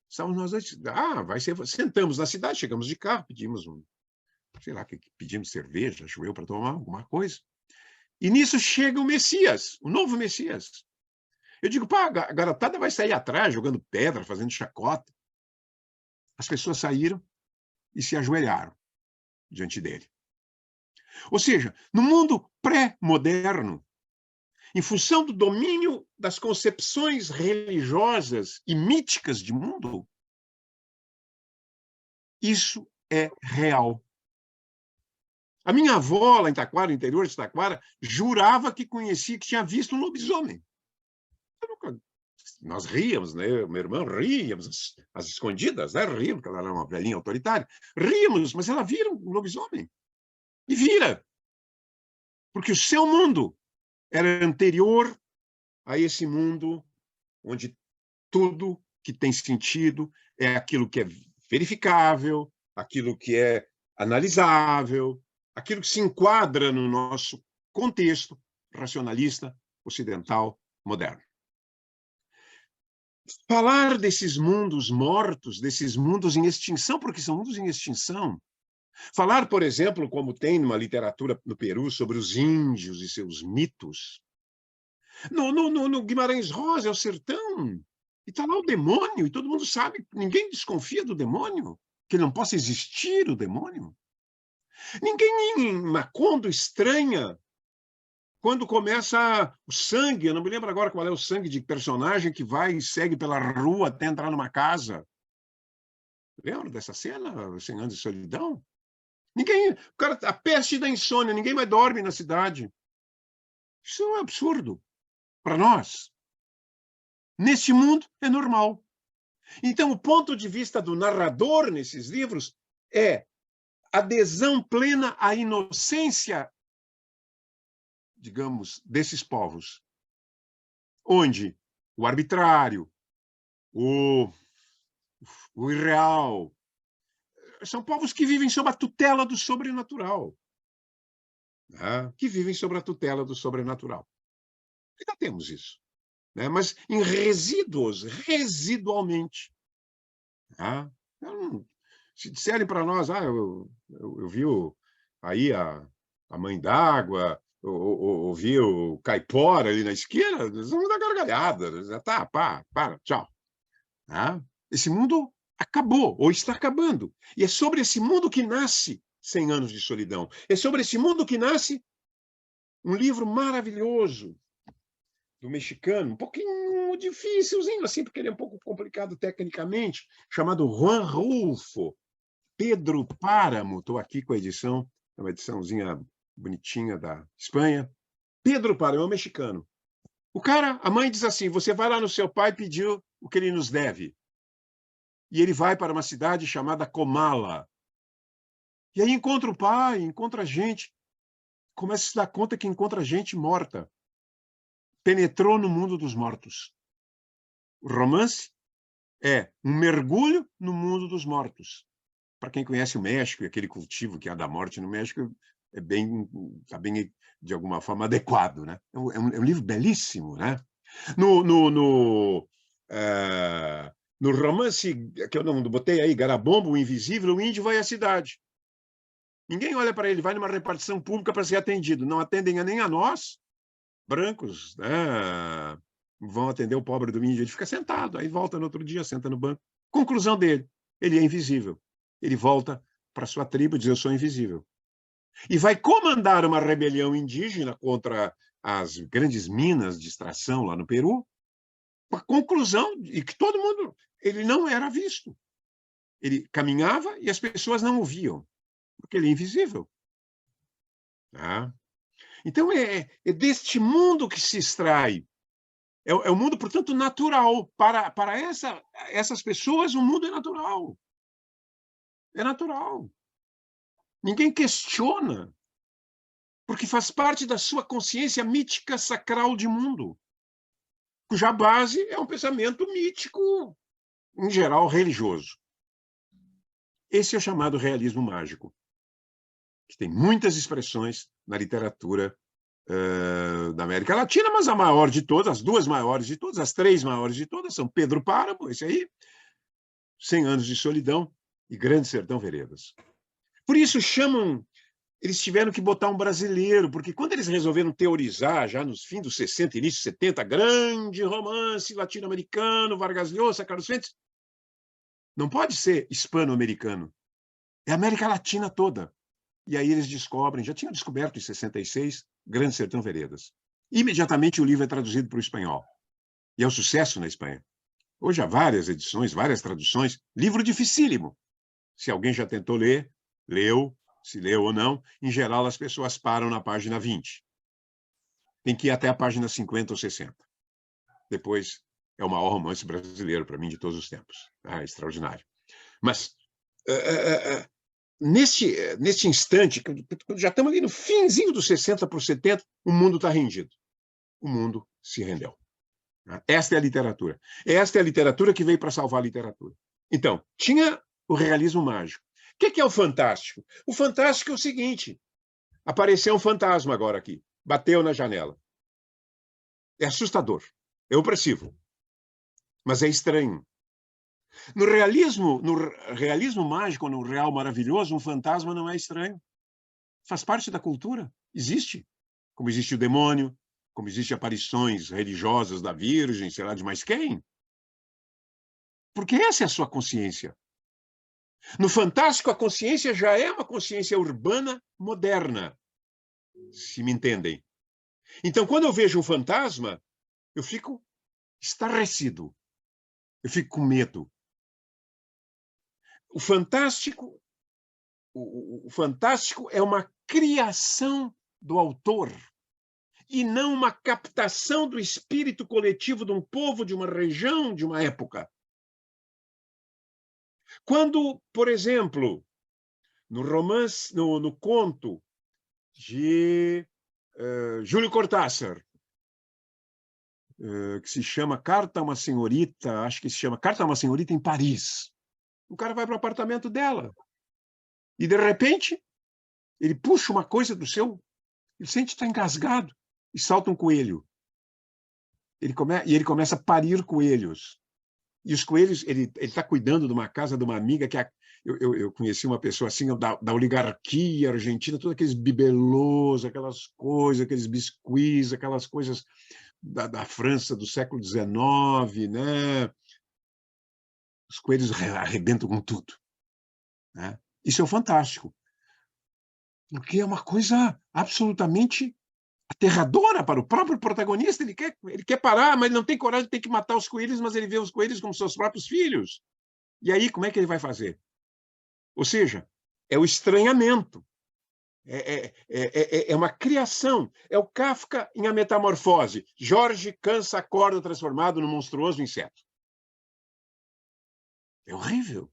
Estávamos nós dois, vai ser. Sentamos na cidade, chegamos de carro, pedimos sei lá, pedimos cerveja, acho eu, para tomar alguma coisa. E nisso chega o Messias, o novo Messias. Eu digo, a garotada vai sair atrás, jogando pedra, fazendo chacota. As pessoas saíram e se ajoelharam diante dele. Ou seja, no mundo pré-moderno, em função do domínio das concepções religiosas e míticas de mundo, isso é real. A minha avó, lá em Taquara, no interior de Taquara, jurava que conhecia, que tinha visto um lobisomem. Nós ríamos, né? Meu irmão ríamos, às escondidas, né? Ríamos, porque ela era uma velhinha autoritária. Ríamos, mas ela vira um lobisomem. E vira. Porque o seu mundo era anterior a esse mundo onde tudo que tem sentido é aquilo que é verificável, aquilo que é analisável, aquilo que se enquadra no nosso contexto racionalista, ocidental, moderno. Falar desses mundos mortos, desses mundos em extinção, porque são mundos em extinção. Falar, por exemplo, como tem numa literatura no Peru sobre os índios e seus mitos. No Guimarães Rosa, é o sertão. E está lá o demônio, e todo mundo sabe, ninguém desconfia do demônio, que não possa existir o demônio. Ninguém em Macondo estranha quando começa o sangue, eu não me lembro agora qual é o sangue de personagem que vai e segue pela rua até entrar numa casa. Lembra dessa cena, 100 anos de solidão? Ninguém, o cara, a peste da insônia, ninguém mais dorme na cidade. Isso é um absurdo para nós. Neste mundo é normal. Então, o ponto de vista do narrador nesses livros é adesão plena à inocência, digamos, desses povos, onde o arbitrário, o irreal, são povos que vivem sob a tutela do sobrenatural. Né? Que vivem sob a tutela do sobrenatural. Ainda temos isso. Né? Mas em resíduos, residualmente. Né? Se disserem para nós, eu vi aí a Mãe d'Água, ou vi o Caipora ali na esquina, nós vamos dar gargalhada. Tá, para, tchau. Né? Esse mundo acabou, ou está acabando. E é sobre esse mundo que nasce 100 anos de solidão. É sobre esse mundo que nasce um livro maravilhoso do mexicano, um pouquinho dificilzinho, assim, porque ele é um pouco complicado tecnicamente, chamado Juan Rulfo, Pedro Páramo. Estou aqui com a edição, é uma ediçãozinha bonitinha da Espanha. Pedro Páramo é um mexicano. O cara, a mãe diz assim, você vai lá no seu pai pedir o que ele nos deve. E ele vai para uma cidade chamada Comala. E aí encontra o pai, encontra a gente, começa a se dar conta que encontra gente morta. Penetrou no mundo dos mortos. O romance é um mergulho no mundo dos mortos. Para quem conhece o México e aquele cultivo que há da morte no México, está bem, de alguma forma, adequado. Né? É um livro belíssimo. Né? No romance que eu não botei aí, Garabombo, o Invisível, o índio vai à cidade. Ninguém olha para ele, vai numa repartição pública para ser atendido. Não atendem nem a nós, brancos, né? Vão atender o pobre do índio. Ele fica sentado, aí volta no outro dia, senta no banco. Conclusão dele, ele é invisível. Ele volta para sua tribo e diz, eu sou invisível. E vai comandar uma rebelião indígena contra as grandes minas de extração lá no Peru, a conclusão de que todo mundo, ele não era visto. Ele caminhava e as pessoas não o viam, porque ele é invisível. Tá? Então, é deste mundo que se extrai. É um mundo, portanto, natural. Para essas pessoas, o mundo é natural. É natural. Ninguém questiona, porque faz parte da sua consciência mítica sacral de mundo, cuja base é um pensamento mítico, em geral, religioso. Esse é o chamado realismo mágico, que tem muitas expressões na literatura da América Latina, mas a maior de todas, as duas maiores de todas, as três maiores de todas, são Pedro Páramo, esse aí, 100 anos de solidão e Grande Sertão Veredas. Por isso eles tiveram que botar um brasileiro, porque quando eles resolveram teorizar, já nos fins dos 60, início dos 70, grande romance latino-americano, Vargas Llosa, Carlos Fuentes, não pode ser hispano-americano, é a América Latina toda. E aí eles descobrem, já tinham descoberto em 66, Grande Sertão Veredas. Imediatamente o livro é traduzido para o espanhol. E é um sucesso na Espanha. Hoje há várias edições, várias traduções. Livro dificílimo. Se alguém já tentou ler, leu, se leu ou não. Em geral, as pessoas param na página 20. Tem que ir até a página 50 ou 60. Depois, é o maior romance brasileiro, para mim, de todos os tempos. É extraordinário. Mas, nesse instante, quando já estamos ali no finzinho dos 60 para os 70, o mundo está rendido. O mundo se rendeu. Esta é a literatura. Esta é a literatura que veio para salvar a literatura. Então, tinha o realismo mágico. O que é o fantástico? O fantástico é o seguinte: apareceu um fantasma agora aqui, bateu na janela. É assustador, é opressivo, mas é estranho. No realismo mágico, no real maravilhoso, um fantasma não é estranho. Faz parte da cultura, existe. Como existe o demônio, como existem aparições religiosas da Virgem, sei lá de mais quem. Porque essa é a sua consciência. No fantástico, a consciência já é uma consciência urbana moderna, se me entendem. Então, quando eu vejo um fantasma, eu fico estarrecido, eu fico com medo. O fantástico é uma criação do autor e não uma captação do espírito coletivo de um povo, de uma região, de uma época. Quando, por exemplo, no romance, no conto de Júlio Cortázar, que se chama Carta a uma Senhorita, acho que se chama Carta a uma Senhorita em Paris. O cara vai para o apartamento dela e, de repente, ele puxa uma coisa do seu, ele sente que está engasgado e salta um coelho. E ele começa a parir coelhos. E os coelhos, ele está cuidando de uma casa de uma amiga que eu conheci uma pessoa assim, da oligarquia argentina, todos aqueles bibelôs, aquelas coisas, aqueles biscuits, aquelas coisas da França do século XIX, né? Os coelhos arrebentam com tudo. Né? Isso é fantástico. Porque é uma coisa absolutamente aterradora para o próprio protagonista. Ele quer parar, mas ele não tem coragem, tem que matar os coelhos, mas ele vê os coelhos como seus próprios filhos. E aí, como é que ele vai fazer? Ou seja, é o estranhamento. É uma criação. É o Kafka em A Metamorfose. Jorge cansa, acorda transformado num monstruoso inseto. É horrível.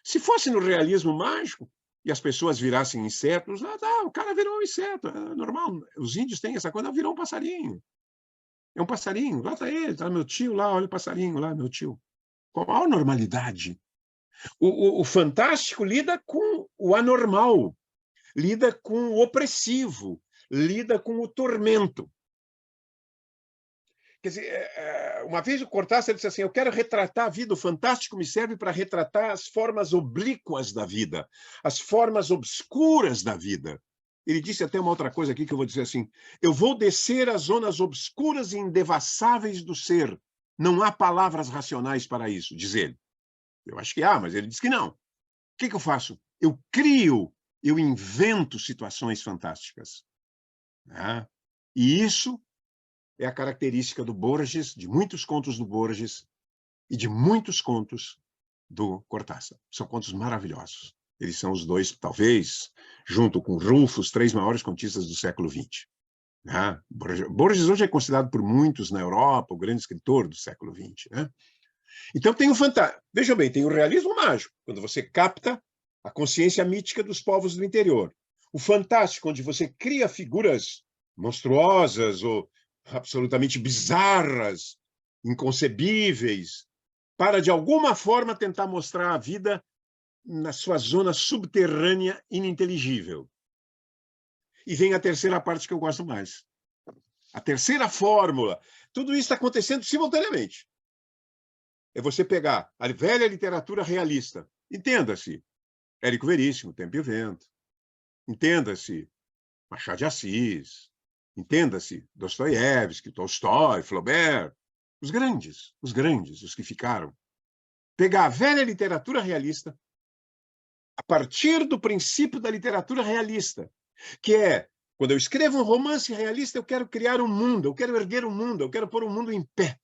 Se fosse no realismo mágico e as pessoas virassem insetos, o cara virou um inseto, é normal. Os índios têm essa coisa, virou um passarinho. É um passarinho, lá está ele, está meu tio lá, olha o passarinho lá, meu tio. Com a maior normalidade. O fantástico lida com o anormal, lida com o opressivo, lida com o tormento. Quer dizer, uma vez o Cortázar disse assim, eu quero retratar a vida, o fantástico me serve para retratar as formas oblíquas da vida, as formas obscuras da vida. Ele disse até uma outra coisa aqui que eu vou dizer assim, eu vou descer às zonas obscuras e indevassáveis do ser. Não há palavras racionais para isso, diz ele. Eu acho que há, mas ele diz que não. O que eu faço? Eu crio, eu invento situações fantásticas. Né? E isso é a característica do Borges, de muitos contos do Borges e de muitos contos do Cortázar. São contos maravilhosos. Eles são os dois, talvez, junto com Rulfo, os três maiores contistas do século XX. Né? Borges hoje é considerado por muitos na Europa o grande escritor do século XX. Né? Então tem o fantástico. Vejam bem, tem o realismo mágico, quando você capta a consciência mítica dos povos do interior. O fantástico, onde você cria figuras monstruosas ou absolutamente bizarras, inconcebíveis, para, de alguma forma, tentar mostrar a vida na sua zona subterrânea ininteligível. E vem a terceira parte que eu gosto mais. A terceira fórmula. Tudo isso está acontecendo simultaneamente. É você pegar a velha literatura realista. Entenda-se, Érico Veríssimo, Tempo e Vento. Entenda-se, Machado de Assis. Entenda-se, Dostoiévski, Tolstói, Flaubert. Os grandes, os que ficaram. Pegar a velha literatura realista, a partir do princípio da literatura realista, que é Quando eu escrevo um romance realista, eu quero criar um mundo, eu quero erguer um mundo, eu quero pôr um mundo em pé.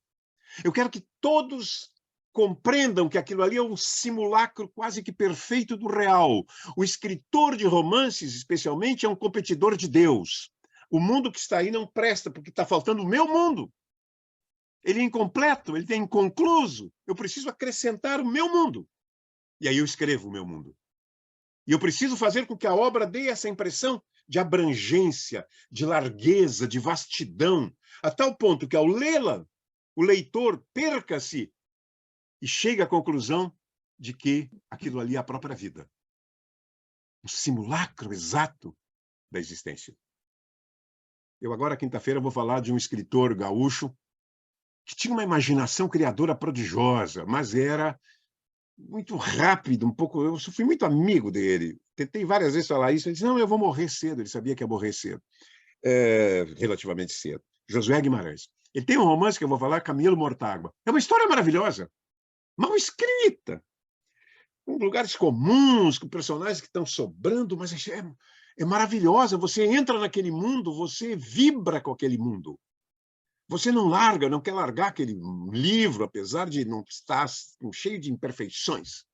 Eu quero que todos compreendam que aquilo ali é um simulacro quase que perfeito do real. O escritor de romances, especialmente, é um competidor de Deus. O mundo que está aí não presta, porque está faltando o meu mundo. Ele é incompleto, ele é inconcluso. Eu preciso acrescentar o meu mundo. E aí eu escrevo o meu mundo. E eu preciso fazer com que a obra dê essa impressão de abrangência, de largueza, de vastidão, a tal ponto que, ao lê-la, o leitor perca-se e chega à conclusão de que aquilo ali é a própria vida. Um simulacro exato da existência. Eu agora, quinta-feira, vou falar de um escritor gaúcho que tinha uma imaginação criadora prodigiosa, mas era muito rápido, um pouco... Eu fui muito amigo dele. Tentei várias vezes falar isso. Ele disse, não, eu vou morrer cedo. Ele sabia que ia morrer cedo. Relativamente cedo. Josué Guimarães. Ele tem um romance que eu vou falar, Camilo Mortágua. É uma história maravilhosa, mal escrita, com lugares comuns, com personagens que estão sobrando, mas é maravilhosa. Você entra naquele mundo, você vibra com aquele mundo. Você não larga, não quer largar aquele livro, apesar de não estar cheio de imperfeições.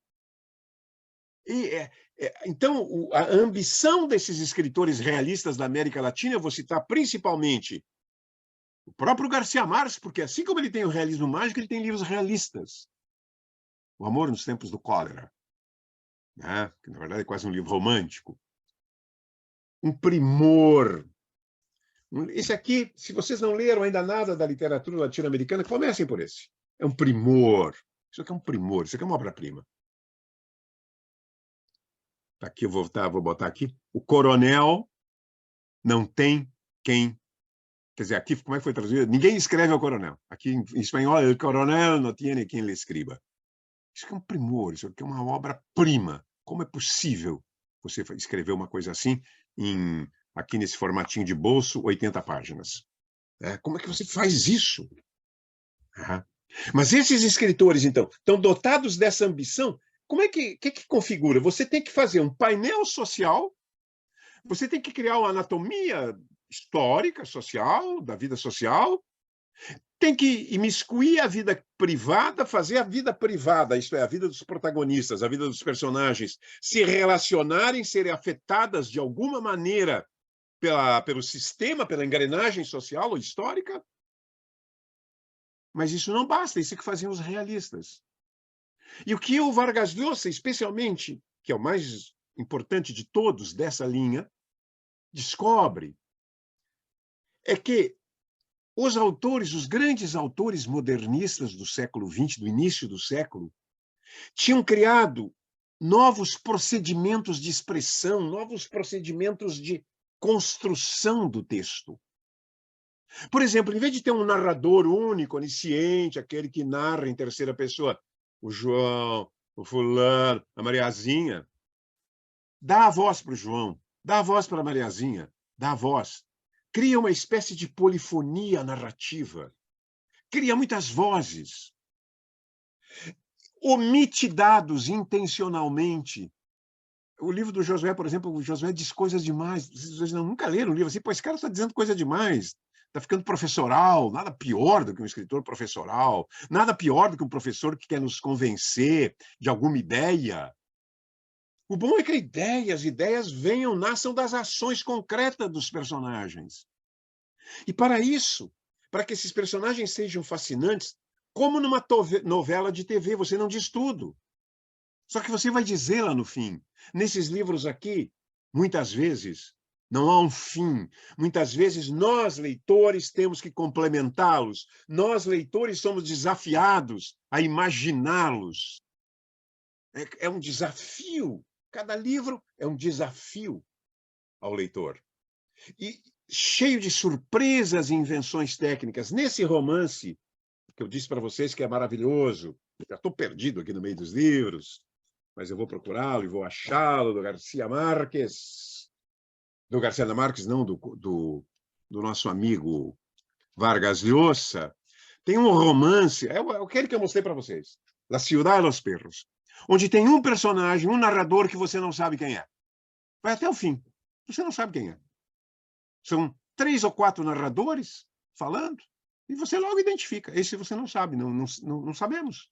Então, a ambição desses escritores realistas da América Latina, eu vou citar principalmente o próprio Garcia Marques, porque assim como ele tem o realismo mágico, ele tem livros realistas. O Amor nos Tempos do Cólera, né? Que na verdade é quase um livro romântico. Um primor. Esse aqui, se vocês não leram ainda nada da literatura latino-americana, comecem por esse. É um primor. Isso aqui é um primor, isso aqui é uma obra-prima. Aqui eu vou botar aqui. O coronel não tem quem... Quer dizer, aqui, como é que foi traduzido? Ninguém escreve ao coronel. Aqui, em espanhol, o coronel não tem quem lhe escreva. Isso aqui é um primor, isso aqui é uma obra-prima. Como é possível você escrever uma coisa assim aqui nesse formatinho de bolso, 80 páginas? Como é que você faz isso? Mas esses escritores, então, estão dotados dessa ambição. Como é que configura? Você tem que fazer um painel social, você tem que criar uma anatomia histórica, social, da vida social, tem que imiscuir a vida privada, fazer a vida privada, isto é, a vida dos protagonistas, a vida dos personagens, se relacionarem, serem afetadas de alguma maneira pelo sistema, pela engrenagem social ou histórica. Mas isso não basta, isso é que faziam os realistas. E o que o Vargas Llosa, especialmente, que é o mais importante de todos dessa linha, descobre é que os autores, os grandes autores modernistas do século XX, do início do século, tinham criado novos procedimentos de expressão, novos procedimentos de construção do texto. Por exemplo, em vez de ter um narrador único, onisciente, aquele que narra em terceira pessoa, o João, o fulano, a Mariazinha, dá a voz para o João, dá a voz para a Mariazinha, dá a voz. Cria uma espécie de polifonia narrativa. Cria muitas vozes. Omite dados intencionalmente. O livro do Josué, por exemplo, o Josué diz coisas demais. Vocês nunca leram um livro assim? Pô, esse cara está dizendo coisa demais. Está ficando professoral. Nada pior do que um escritor professoral. Nada pior do que um professor que quer nos convencer de alguma ideia. O bom é que as ideias nasçam das ações concretas dos personagens. E para isso, para que esses personagens sejam fascinantes, como numa novela de TV, você não diz tudo. Só que você vai dizer lá no fim. Nesses livros aqui, muitas vezes, não há um fim. Muitas vezes, nós, leitores, temos que complementá-los. Nós, leitores, somos desafiados a imaginá-los. É um desafio. Cada livro é um desafio ao leitor. E cheio de surpresas e invenções técnicas. Nesse romance, que eu disse para vocês que é maravilhoso, já estou perdido aqui no meio dos livros, mas eu vou procurá-lo e vou achá-lo, do Garcia Marques. Do Garcia Marques, não, do nosso amigo Vargas Llosa. Tem um romance, é aquele que eu mostrei para vocês, La Ciudad de los Perros, onde tem um personagem, um narrador que você não sabe quem é. Vai até o fim. Você não sabe quem é. São 3 ou 4 narradores falando, e você logo identifica. Esse você não sabe, não sabemos.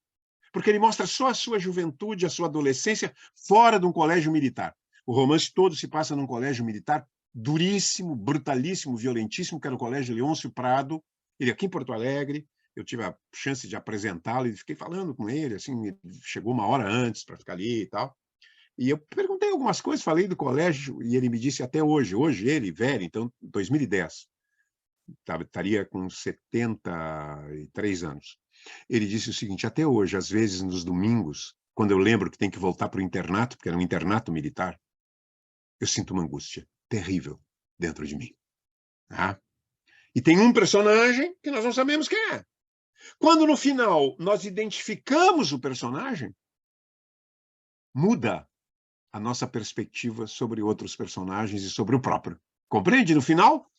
Porque ele mostra só a sua juventude, a sua adolescência, fora de um colégio militar. O romance todo se passa num colégio militar duríssimo, brutalíssimo, violentíssimo, que era o Colégio Leôncio Prado. Ele aqui em Porto Alegre, eu tive a chance de apresentá-lo e fiquei falando com ele, assim, chegou uma hora antes para ficar ali e tal. E eu perguntei algumas coisas, falei do colégio, e ele me disse até hoje ele, velho, então, 2010, estaria com 73 anos. Ele disse o seguinte: até hoje, às vezes, nos domingos, quando eu lembro que tem que voltar para o internato, porque era um internato militar, eu sinto uma angústia terrível dentro de mim. Tá? E tem um personagem que nós não sabemos quem é. Quando, no final, nós identificamos o personagem, muda a nossa perspectiva sobre outros personagens e sobre o próprio. Compreende? No final?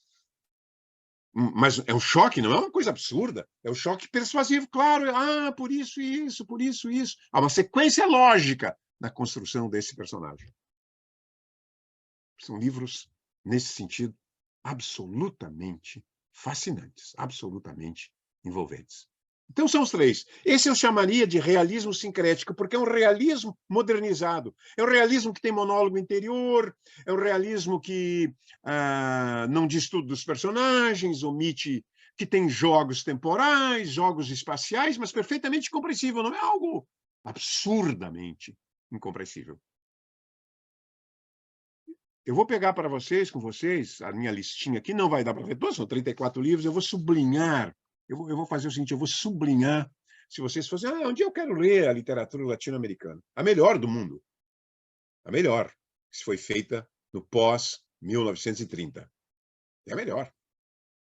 Mas é um choque, não é uma coisa absurda. É um choque persuasivo, claro. Por isso, isso, por isso, isso. Há uma sequência lógica na construção desse personagem. São livros, nesse sentido, absolutamente fascinantes, absolutamente envolventes. Então, são os 3. Esse eu chamaria de realismo sincrético, porque é um realismo modernizado. É um realismo que tem monólogo interior, é um realismo que não diz tudo dos personagens, omite, que tem jogos temporais, jogos espaciais, mas perfeitamente compreensível, não é algo absurdamente incompreensível. Eu vou pegar para vocês, com vocês, a minha listinha aqui, não vai dar para ver todos, são 34 livros, eu vou sublinhar. Eu vou fazer o seguinte, eu vou sublinhar, se vocês fossem, onde eu quero ler a literatura latino-americana? A melhor do mundo. A melhor, que foi feita no pós-1930. É a melhor.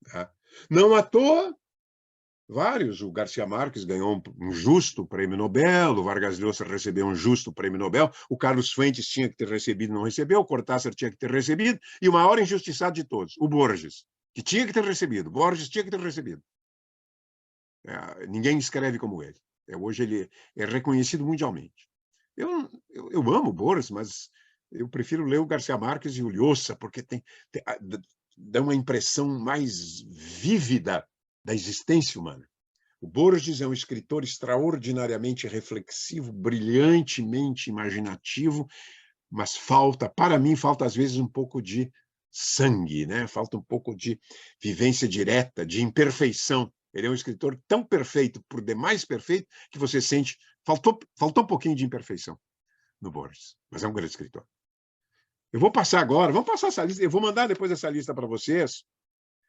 Tá? Não à toa, vários. O Garcia Marques ganhou um justo prêmio Nobel, o Vargas Llosa recebeu um justo prêmio Nobel, o Carlos Fuentes tinha que ter recebido, não recebeu, o Cortázar tinha que ter recebido, e o maior injustiçado de todos, o Borges, que tinha que ter recebido. Borges tinha que ter recebido. Ninguém escreve como ele. Hoje ele é reconhecido mundialmente. Eu amo o Borges, mas eu prefiro ler o Garcia Marques e o Llosa, porque dá uma impressão mais vívida da existência humana. O Borges é um escritor extraordinariamente reflexivo, brilhantemente imaginativo, mas para mim, falta às vezes um pouco de sangue, né? Falta um pouco de vivência direta, de imperfeição. Ele é um escritor tão perfeito, por demais perfeito, que você sente... Faltou um pouquinho de imperfeição no Borges, mas é um grande escritor. Eu vou passar agora, vamos passar essa lista, eu vou mandar depois essa lista para vocês.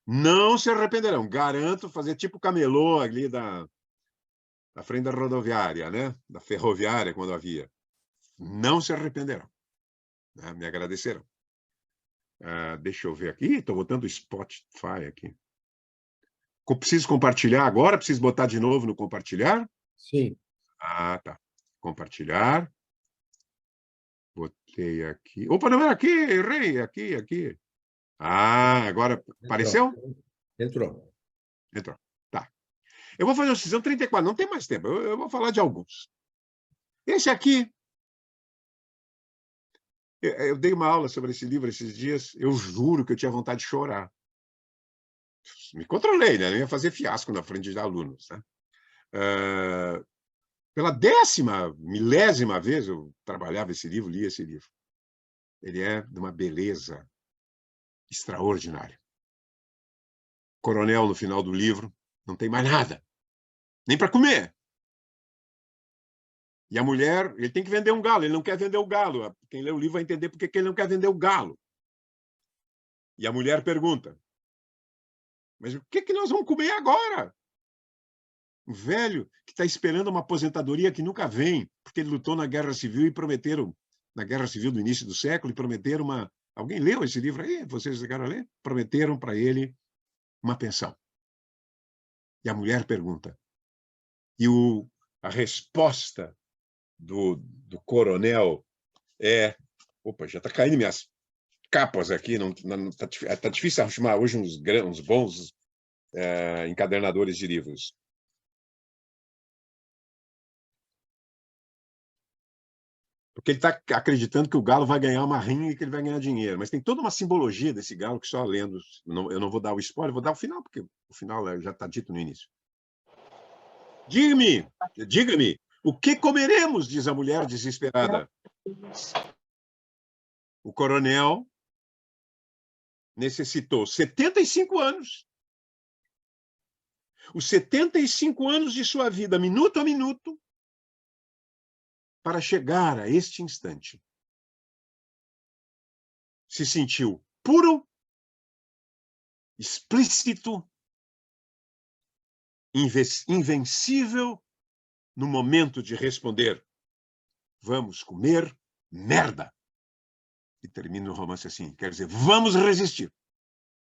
Não se arrependerão, garanto, fazer tipo camelô ali da frente da rodoviária, né? Da ferroviária, quando havia. Não se arrependerão. Né? Me agradecerão. Deixa eu ver aqui, estou botando o Spotify aqui. Preciso compartilhar agora? Preciso botar de novo no compartilhar? Sim. Tá. Compartilhar. Botei aqui. Opa, não era aqui, errei. Aqui. Agora apareceu? Entrou. Tá. Eu vou fazer uma decisão 34, não tem mais tempo. Eu vou falar de alguns. Esse aqui. Eu dei uma aula sobre esse livro esses dias. Eu juro que eu tinha vontade de chorar. Me controlei, né? Eu ia fazer fiasco na frente de alunos. Né? Pela 10ª vez eu trabalhava esse livro, li esse livro. Ele é de uma beleza extraordinária. Coronel, no final do livro, não tem mais nada. Nem para comer. E a mulher, ele tem que vender um galo, ele não quer vender o galo. Quem lê o livro vai entender por que ele não quer vender o galo. E a mulher pergunta, mas o que nós vamos comer agora? Um velho que está esperando uma aposentadoria que nunca vem, porque ele lutou na Guerra Civil e prometeram, na Guerra Civil do início do século, e prometeram uma... Alguém leu esse livro aí? Vocês chegaram a ler? Prometeram para ele uma pensão. E a mulher pergunta. E a resposta do coronel é... Opa, já está caindo minhas capas aqui, tá difícil arrumar hoje uns bons encadernadores de livros. Porque ele está acreditando que o galo vai ganhar uma rinha e que ele vai ganhar dinheiro. Mas tem toda uma simbologia desse galo que só lendo. Eu não vou dar o spoiler, vou dar o final, porque o final já está dito no início. Diga-me, o que comeremos? Diz a mulher desesperada. O coronel necessitou 75 anos. Os 75 anos de sua vida, minuto a minuto, para chegar a este instante. Se sentiu puro, explícito, invencível no momento de responder: vamos comer merda. E termina o romance assim, quer dizer, vamos resistir.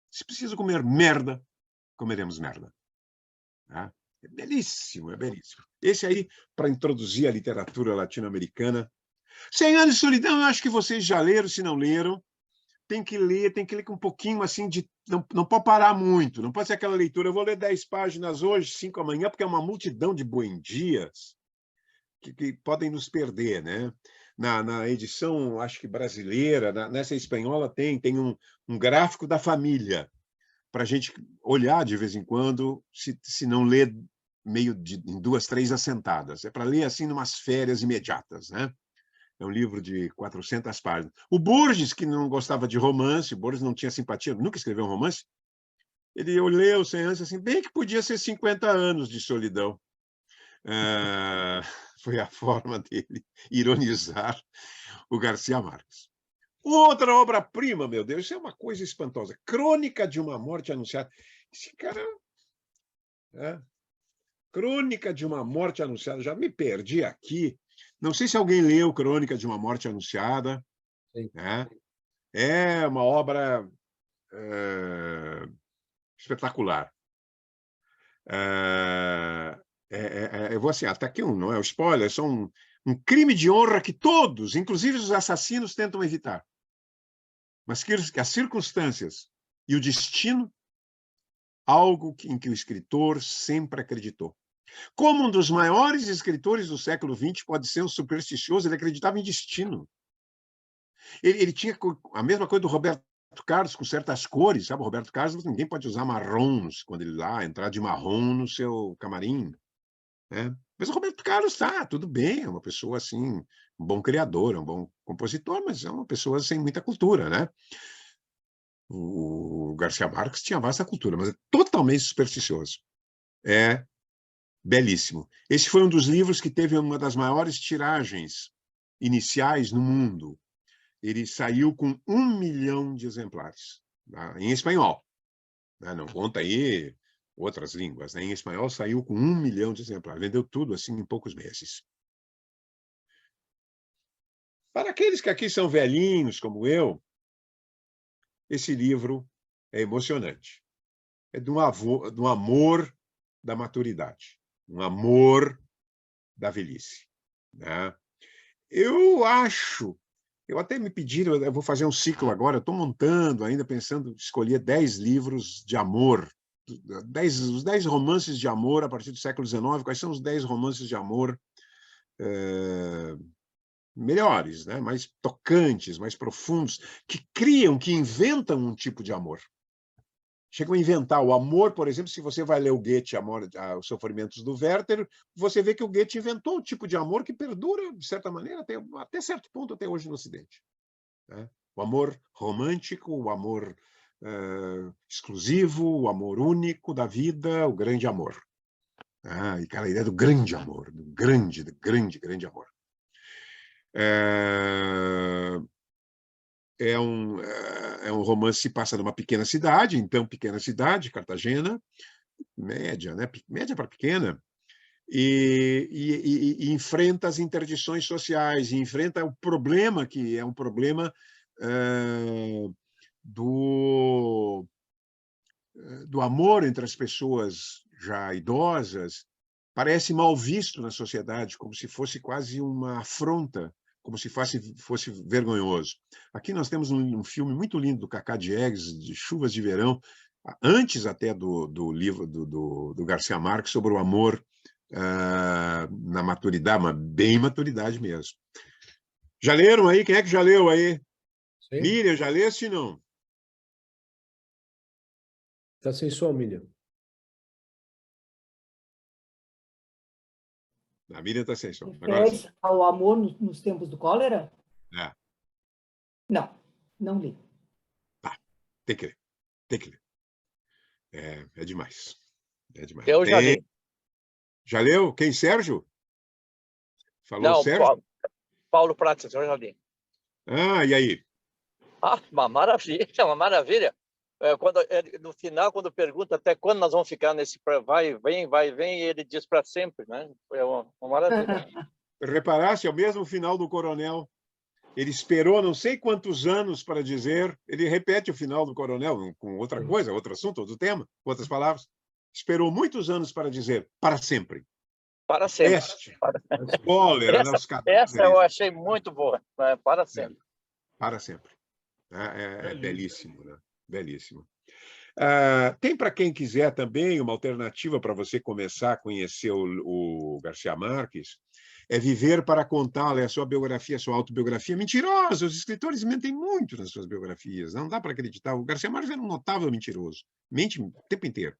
Se precisa comer merda, comeremos merda. Tá? É belíssimo, é belíssimo. Esse aí, para introduzir a literatura latino-americana. 100 Anos de Solidão, eu acho que vocês já leram, se não leram. Tem que ler com um pouquinho assim de... Não pode parar muito, não pode ser aquela leitura. Eu vou ler 10 páginas hoje, 5 amanhã, porque é uma multidão de buendias que podem nos perder, né? Na edição, acho que brasileira, nessa espanhola, tem um gráfico da família, para a gente olhar de vez em quando, se não ler meio em 2, 3 assentadas. É para ler assim, numas férias imediatas, né? É um livro de 400 páginas. O Borges, que não gostava de romance, Borges não tinha simpatia, nunca escreveu um romance, ele leu 100 anos assim, bem que podia ser 50 anos de solidão. Foi a forma dele ironizar o Garcia Marques. Outra obra-prima, meu Deus, isso é uma coisa espantosa. Crônica de uma Morte Anunciada. Esse cara... Crônica de uma Morte Anunciada. Já me perdi aqui. Não sei se alguém leu Crônica de uma Morte Anunciada. Né? É uma obra espetacular. Eu vou assim, até aqui não é o spoiler, é só um crime de honra que todos, inclusive os assassinos, tentam evitar. Mas que as circunstâncias e o destino, algo em que o escritor sempre acreditou. Como um dos maiores escritores do século XX pode ser um supersticioso, ele acreditava em destino. Ele tinha a mesma coisa do Roberto Carlos, com certas cores, sabe? O Roberto Carlos, ninguém pode usar marrons quando ele lá entrar de marrom no seu camarim. Né? Mas o Roberto Carlos tudo bem, é uma pessoa assim, um bom criador, um bom compositor, mas é uma pessoa sem muita cultura, né? O Garcia Marques tinha vasta cultura, mas é totalmente supersticioso. É belíssimo. Esse foi um dos livros que teve uma das maiores tiragens iniciais no mundo. Ele saiu com 1 milhão de exemplares, tá? Em espanhol. Né? Não conta aí outras línguas. Né? Em espanhol saiu com 1 milhão de exemplares. Vendeu tudo assim em poucos meses. Para aqueles que aqui são velhinhos, como eu, esse livro é emocionante. É de um amor da maturidade, um amor da velhice. Né? Eu até me pediram, eu vou fazer um ciclo agora, estou montando ainda, pensando em escolher 10 livros de amor, os 10 romances de amor a partir do século XIX. Quais são os 10 romances de amor melhores, né? Mais tocantes, mais profundos, que criam, que inventam um tipo de amor. Chegam a inventar o amor, por exemplo, se você vai ler o Goethe, Os Sofrimentos do Werther, você vê que o Goethe inventou um tipo de amor que perdura, de certa maneira, até certo ponto, até hoje no Ocidente. Né? O amor romântico, o amor exclusivo, o amor único da vida, o grande amor. E aquela ideia do grande amor, do grande amor. É um romance que se passa numa pequena cidade, então pequena cidade, Cartagena, média, né? Média para pequena, e enfrenta as interdições sociais, e enfrenta o problema, que é um problema do amor entre as pessoas já idosas. Parece mal visto na sociedade, como se fosse quase uma afronta, como se fosse vergonhoso. Aqui nós temos um filme muito lindo do Cacá Diegues, de Chuvas de Verão, antes até do livro do Garcia Marques, sobre o amor na maturidade, mas bem maturidade mesmo. Já leram aí? Quem é que já leu aí? Sim. Miriam, já leste, não? Está sem som, Miriam. A Miriam está sem som. Agora sim. Refere ao amor nos tempos do cólera? É, Não, não li. tem que ler. Tem que ler. É demais. É demais. Eu já li. Já leu? Quem? Sérgio? Falou Não, Sérgio? Paulo Prates, eu já li. Ah, e aí? Ah, uma maravilha, uma maravilha. No final, quando pergunta até quando nós vamos ficar nesse vai, vem, e ele diz para sempre, né? É uma maravilha. Reparasse, ao mesmo final do Coronel, ele esperou não sei quantos anos para dizer, ele repete o final do Coronel com outra coisa, outro assunto, outro tema, com outras palavras. Esperou muitos anos para dizer, para sempre. Para sempre. Peste, cólera, né, os cadáveres. Essa eu achei muito boa, né? Para sempre. Para sempre. É belíssimo, né? Belíssimo. Tem para quem quiser também uma alternativa para você começar a conhecer o Garcia Marques, é Viver para Contá-lo, é a sua biografia, a sua autobiografia. Mentirosa, os escritores mentem muito nas suas biografias, não dá para acreditar. O Garcia Marques era um notável mentiroso, mente o tempo inteiro.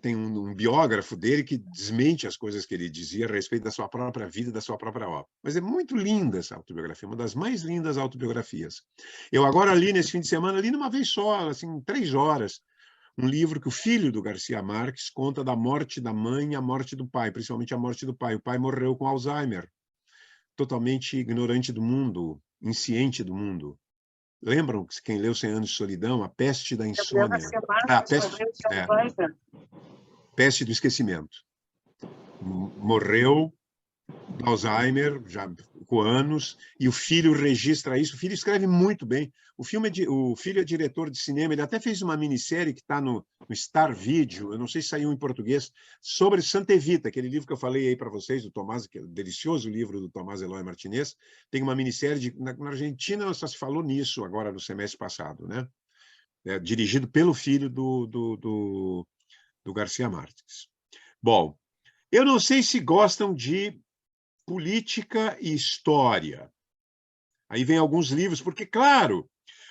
Tem um biógrafo dele que desmente as coisas que ele dizia a respeito da sua própria vida, da sua própria obra. Mas é muito linda essa autobiografia, uma das mais lindas autobiografias. Eu agora li, nesse fim de semana, li numa vez só, assim, 3 horas, um livro que o filho do Garcia Marques conta da morte da mãe e a morte do pai, principalmente a morte do pai. O pai morreu com Alzheimer, totalmente ignorante do mundo, insciente do mundo. Lembram, quem leu 100 Anos de Solidão, A Peste da Insônia? Peste do Esquecimento. Morreu do Alzheimer, já com anos, e o filho registra isso. O filho escreve muito bem. O filho é diretor de cinema, ele até fez uma minissérie que está no Star Video, eu não sei se saiu em português, sobre Santa Evita, aquele livro que eu falei aí para vocês, do Tomás, que é o delicioso livro do Tomás Eloy Martinez. Tem uma minissérie na Argentina, só se falou nisso agora no semestre passado, né? Dirigido pelo filho do Garcia Marques. Bom, eu não sei se gostam de política e história. Aí vem alguns livros, porque, claro,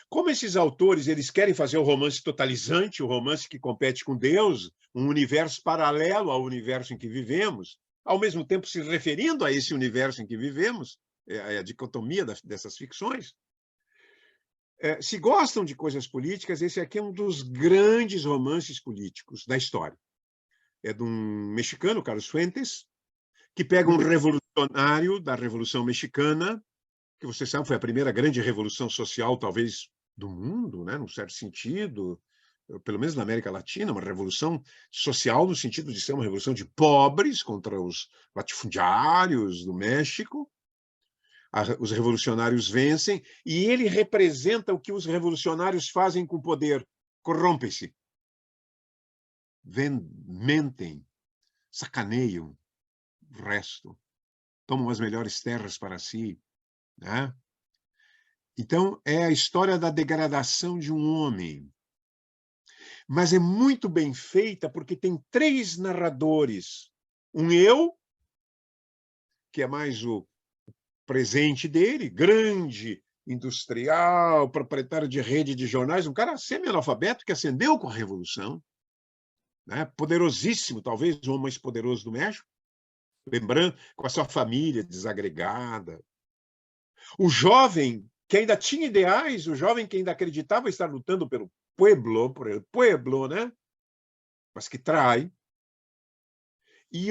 como esses autores eles querem fazer o romance totalizante, o romance que compete com Deus, um universo paralelo ao universo em que vivemos, ao mesmo tempo se referindo a esse universo em que vivemos, a dicotomia dessas ficções. Se gostam de coisas políticas, esse aqui é um dos grandes romances políticos da história. É de um mexicano, Carlos Fuentes, que pega um revolucionário da Revolução Mexicana, que você sabe foi a primeira grande revolução social, talvez, do mundo, né, num certo sentido, pelo menos na América Latina, uma revolução social no sentido de ser uma revolução de pobres contra os latifundiários do México. Os revolucionários vencem, e ele representa o que os revolucionários fazem com o poder. Corrompem-se, mentem, sacaneiam o resto, tomam as melhores terras para si, né? Então, é a história da degradação de um homem. Mas é muito bem feita porque tem 3 narradores. Um eu, que é mais o presente dele, grande, industrial, proprietário de rede de jornais, um cara semi-analfabeto que ascendeu com a Revolução, né? Poderosíssimo, talvez o homem mais poderoso do México, lembrando, com a sua família desagregada. O jovem que ainda tinha ideais, o jovem que ainda acreditava estar lutando pelo pueblo, né? Mas que trai. E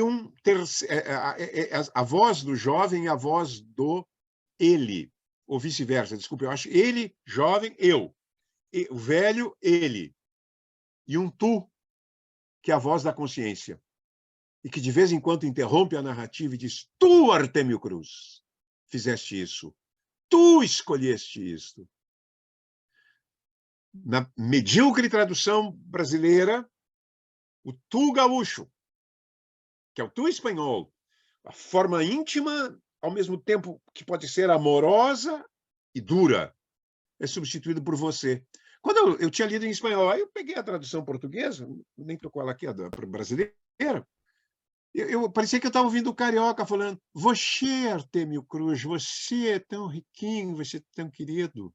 a voz do jovem e a voz do ele, ou vice-versa. Desculpe, eu acho ele, jovem, eu. O velho, ele. E um tu, que é a voz da consciência. E que de vez em quando interrompe a narrativa e diz: tu, Artêmio Cruz, fizeste isso. Tu escolheste isto. Na medíocre tradução brasileira, o tu gaúcho, que é o tu espanhol, a forma íntima, ao mesmo tempo que pode ser amorosa e dura, é substituído por você. Quando eu tinha lido em espanhol, aí eu peguei a tradução portuguesa, nem estou com ela aqui, a brasileira, Parecia que eu estava ouvindo o carioca falando: você, Artêmio Cruz, você é tão riquinho, você é tão querido.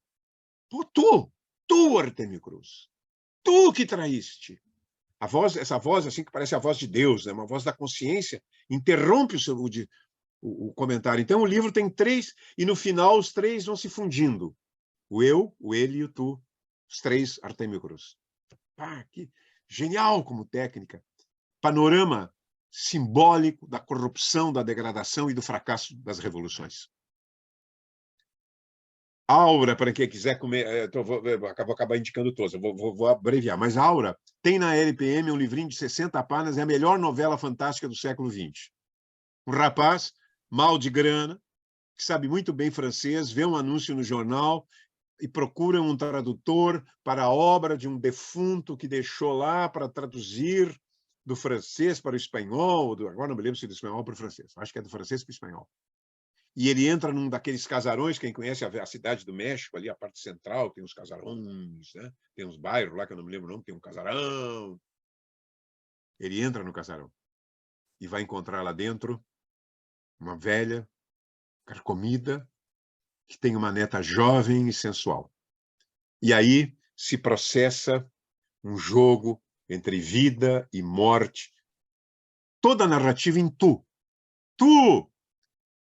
Pô, tu, Artêmio Cruz, tu que traíste. A voz, essa voz assim que parece a voz de Deus, né? Uma voz da consciência, interrompe o comentário. Então o livro tem 3 e no final os 3 vão se fundindo. O eu, o ele e o tu, os 3 Artêmio Cruz. Ah, que genial como técnica. Panorama simbólico da corrupção, da degradação e do fracasso das revoluções. Aura, para quem quiser comer, vou acabar indicando todos, eu vou abreviar, mas Aura tem na LPM um livrinho de 60 páginas, é a melhor novela fantástica do século XX. Um rapaz, mal de grana, que sabe muito bem francês, vê um anúncio no jornal e procura um tradutor para a obra de um defunto que deixou lá para traduzir do francês para o espanhol, agora não me lembro se do espanhol para o francês, acho que é do francês para o espanhol. E ele entra num daqueles casarões, quem conhece a cidade do México, ali a parte central, tem uns casarões, né? Tem uns bairros lá que eu não me lembro o nome, tem um casarão. Ele entra no casarão e vai encontrar lá dentro uma velha, carcomida, que tem uma neta jovem e sensual. E aí se processa um jogo entre vida e morte. Toda a narrativa em tu. Tu!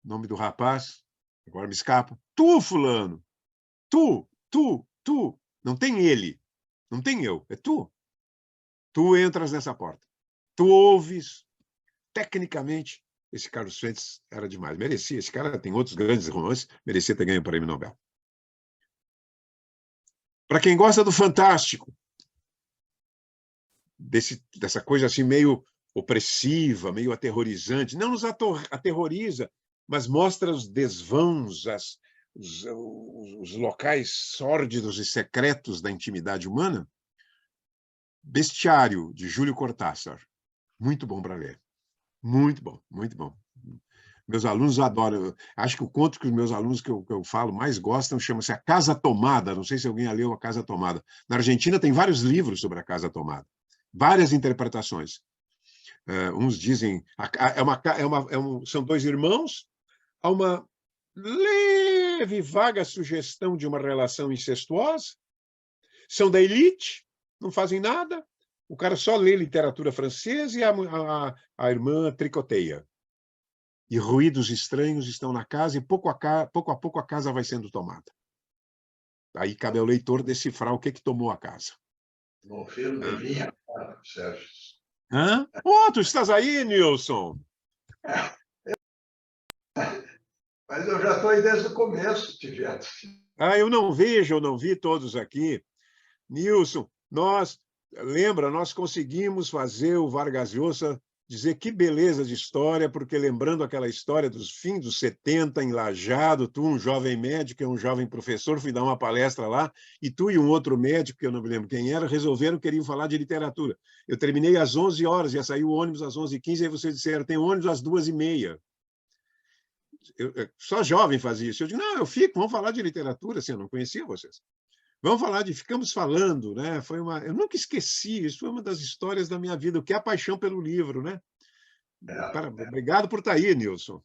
Nome do rapaz, agora me escapa. Tu, fulano. Tu. Não tem ele. Não tem eu. É tu. Tu entras nessa porta. Tu ouves. Tecnicamente, esse Carlos Fuentes era demais. Merecia. Esse cara tem outros grandes romances. Merecia ter ganho o prêmio Nobel. Para quem gosta do fantástico, dessa coisa assim meio opressiva, meio aterrorizante, não nos aterroriza, mas mostra os desvãos, os locais sórdidos e secretos da intimidade humana. Bestiário, de Júlio Cortázar. Muito bom para ler. Muito bom, muito bom. Meus alunos adoram. Acho que o conto que os meus alunos que eu falo mais gostam chama-se A Casa Tomada. Não sei se alguém já leu A Casa Tomada. Na Argentina tem vários livros sobre a Casa Tomada. Várias interpretações. Uns dizem... são 2 irmãos. Há uma leve, vaga sugestão de uma relação incestuosa. São da elite, não fazem nada. O cara só lê literatura francesa e a irmã tricoteia. E ruídos estranhos estão na casa e pouco a pouco a casa vai sendo tomada. Aí cabe ao leitor decifrar o que tomou a casa. No filme Linha Clara, Sérgio. Hã? Oh, tu estás aí, Nilson? Mas eu já estou aí desde o começo, Tiveto. Eu não vi todos aqui. Nilson, nós conseguimos fazer o Vargas Llosa dizer que beleza de história, porque lembrando aquela história dos fins dos 70, em Lajado, tu, um jovem médico e um jovem professor, fui dar uma palestra lá, e tu e um outro médico, que eu não me lembro quem era, queriam falar de literatura. Eu terminei às 11 horas, ia sair o ônibus às 11h15, aí vocês disseram, tem ônibus às 2h30. Só jovem fazia isso. Eu digo, não, eu fico, vamos falar de literatura, assim, eu não conhecia vocês. Vamos falar ficamos falando, né? Eu nunca esqueci, isso foi uma das histórias da minha vida, o que é a paixão pelo livro, né? Obrigado por estar aí, Nilson.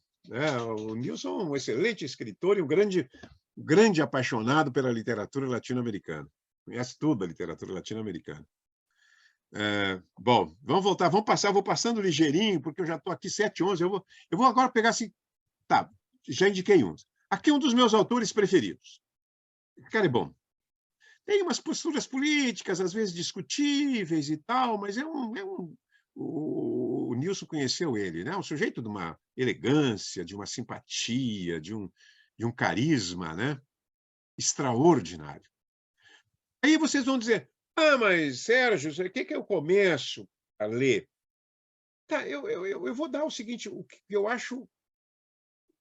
O Nilson é um excelente escritor e um grande apaixonado pela literatura latino-americana. Conhece tudo a literatura latino-americana. Bom, vamos voltar, vou passando ligeirinho, porque eu já estou aqui 7h11, eu vou agora pegar assim, tá, já indiquei uns. Aqui é um dos meus autores preferidos. Cara, é bom. Tem umas posturas políticas, às vezes discutíveis e tal, mas o Nilson conheceu ele, né? Um sujeito de uma elegância, de uma simpatia, de um carisma, né? Extraordinário. Aí vocês vão dizer, mas, Sérgio, o que eu começo a ler? Tá, eu vou dar o seguinte, o que eu acho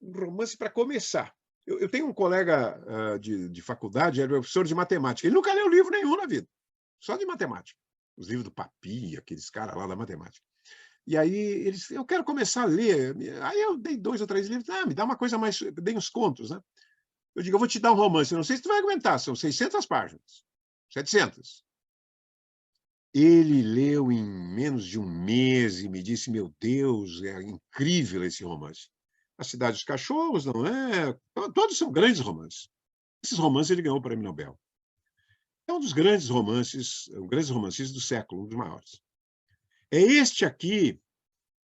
um romance para começar. Eu tenho um colega de faculdade, ele é professor de matemática. Ele nunca leu livro nenhum na vida, só de matemática. Os livros do Papi, aqueles caras lá da matemática. E aí, eles, eu quero começar a ler. Aí eu dei 2 ou 3 livros. Me dá uma coisa mais... Dei uns contos, né? Eu digo, eu vou te dar um romance. Eu não sei se tu vai aguentar, são 600 páginas. 700. Ele leu em menos de um mês e me disse, meu Deus, é incrível esse romance. A Cidade dos Cachorros, não é? Todos são grandes romances. Esses romances ele ganhou o Prêmio Nobel. É um dos grandes romances, grandes romancistas do século, um dos maiores. É este aqui,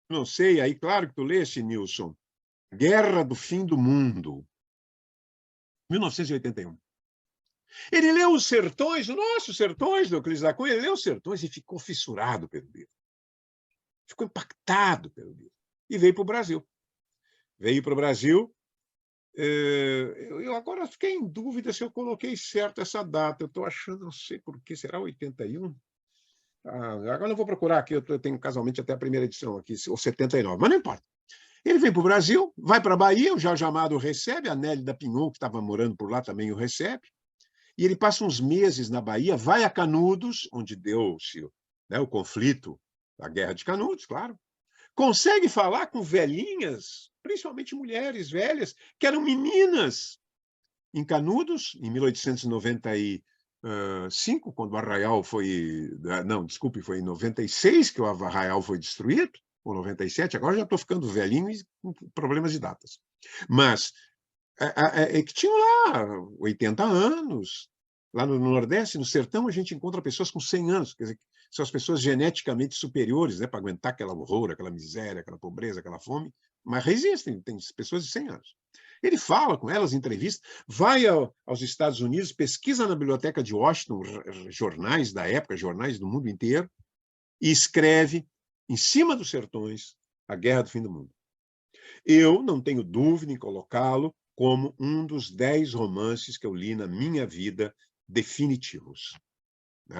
não sei, aí claro que tu leste, Nilson, Guerra do Fim do Mundo, 1981. Ele leu Os Sertões, o nosso Sertões, do Euclides da Cunha, ele leu Os Sertões e ficou fissurado pelo livro. Ficou impactado pelo livro. E veio para o Brasil. Veio para o Brasil. Eu agora fiquei em dúvida se eu coloquei certo essa data. Eu estou achando, não sei por que, será 81? Agora eu vou procurar aqui, eu tenho casualmente até a primeira edição aqui, ou 79, mas não importa. Ele vem para o Brasil, vai para a Bahia, o Jorge Amado o recebe, a Nelly da Pinhon, que estava morando por lá, também o recebe, e ele passa uns meses na Bahia, vai a Canudos, onde deu-se, né, o conflito, a Guerra de Canudos, claro, consegue falar com velhinhas, principalmente mulheres velhas, que eram meninas em Canudos, em 1895, quando o Arraial foi... Não, desculpe, foi em 96 que o Arraial foi destruído, ou 97, agora já estou ficando velhinho e com problemas de datas. Mas que tinham lá 80 anos. Lá no Nordeste, no sertão, a gente encontra pessoas com 100 anos, quer dizer, são as pessoas geneticamente superiores, né, para aguentar aquela horror, aquela miséria, aquela pobreza, aquela fome, mas resistem, tem pessoas de 100 anos. Ele fala com elas, entrevista, vai aos Estados Unidos, pesquisa na biblioteca de Washington, jornais da época, jornais do mundo inteiro, e escreve, em cima dos sertões, A Guerra do Fim do Mundo. Eu não tenho dúvida em colocá-lo como um dos 10 romances que eu li na minha vida definitivos.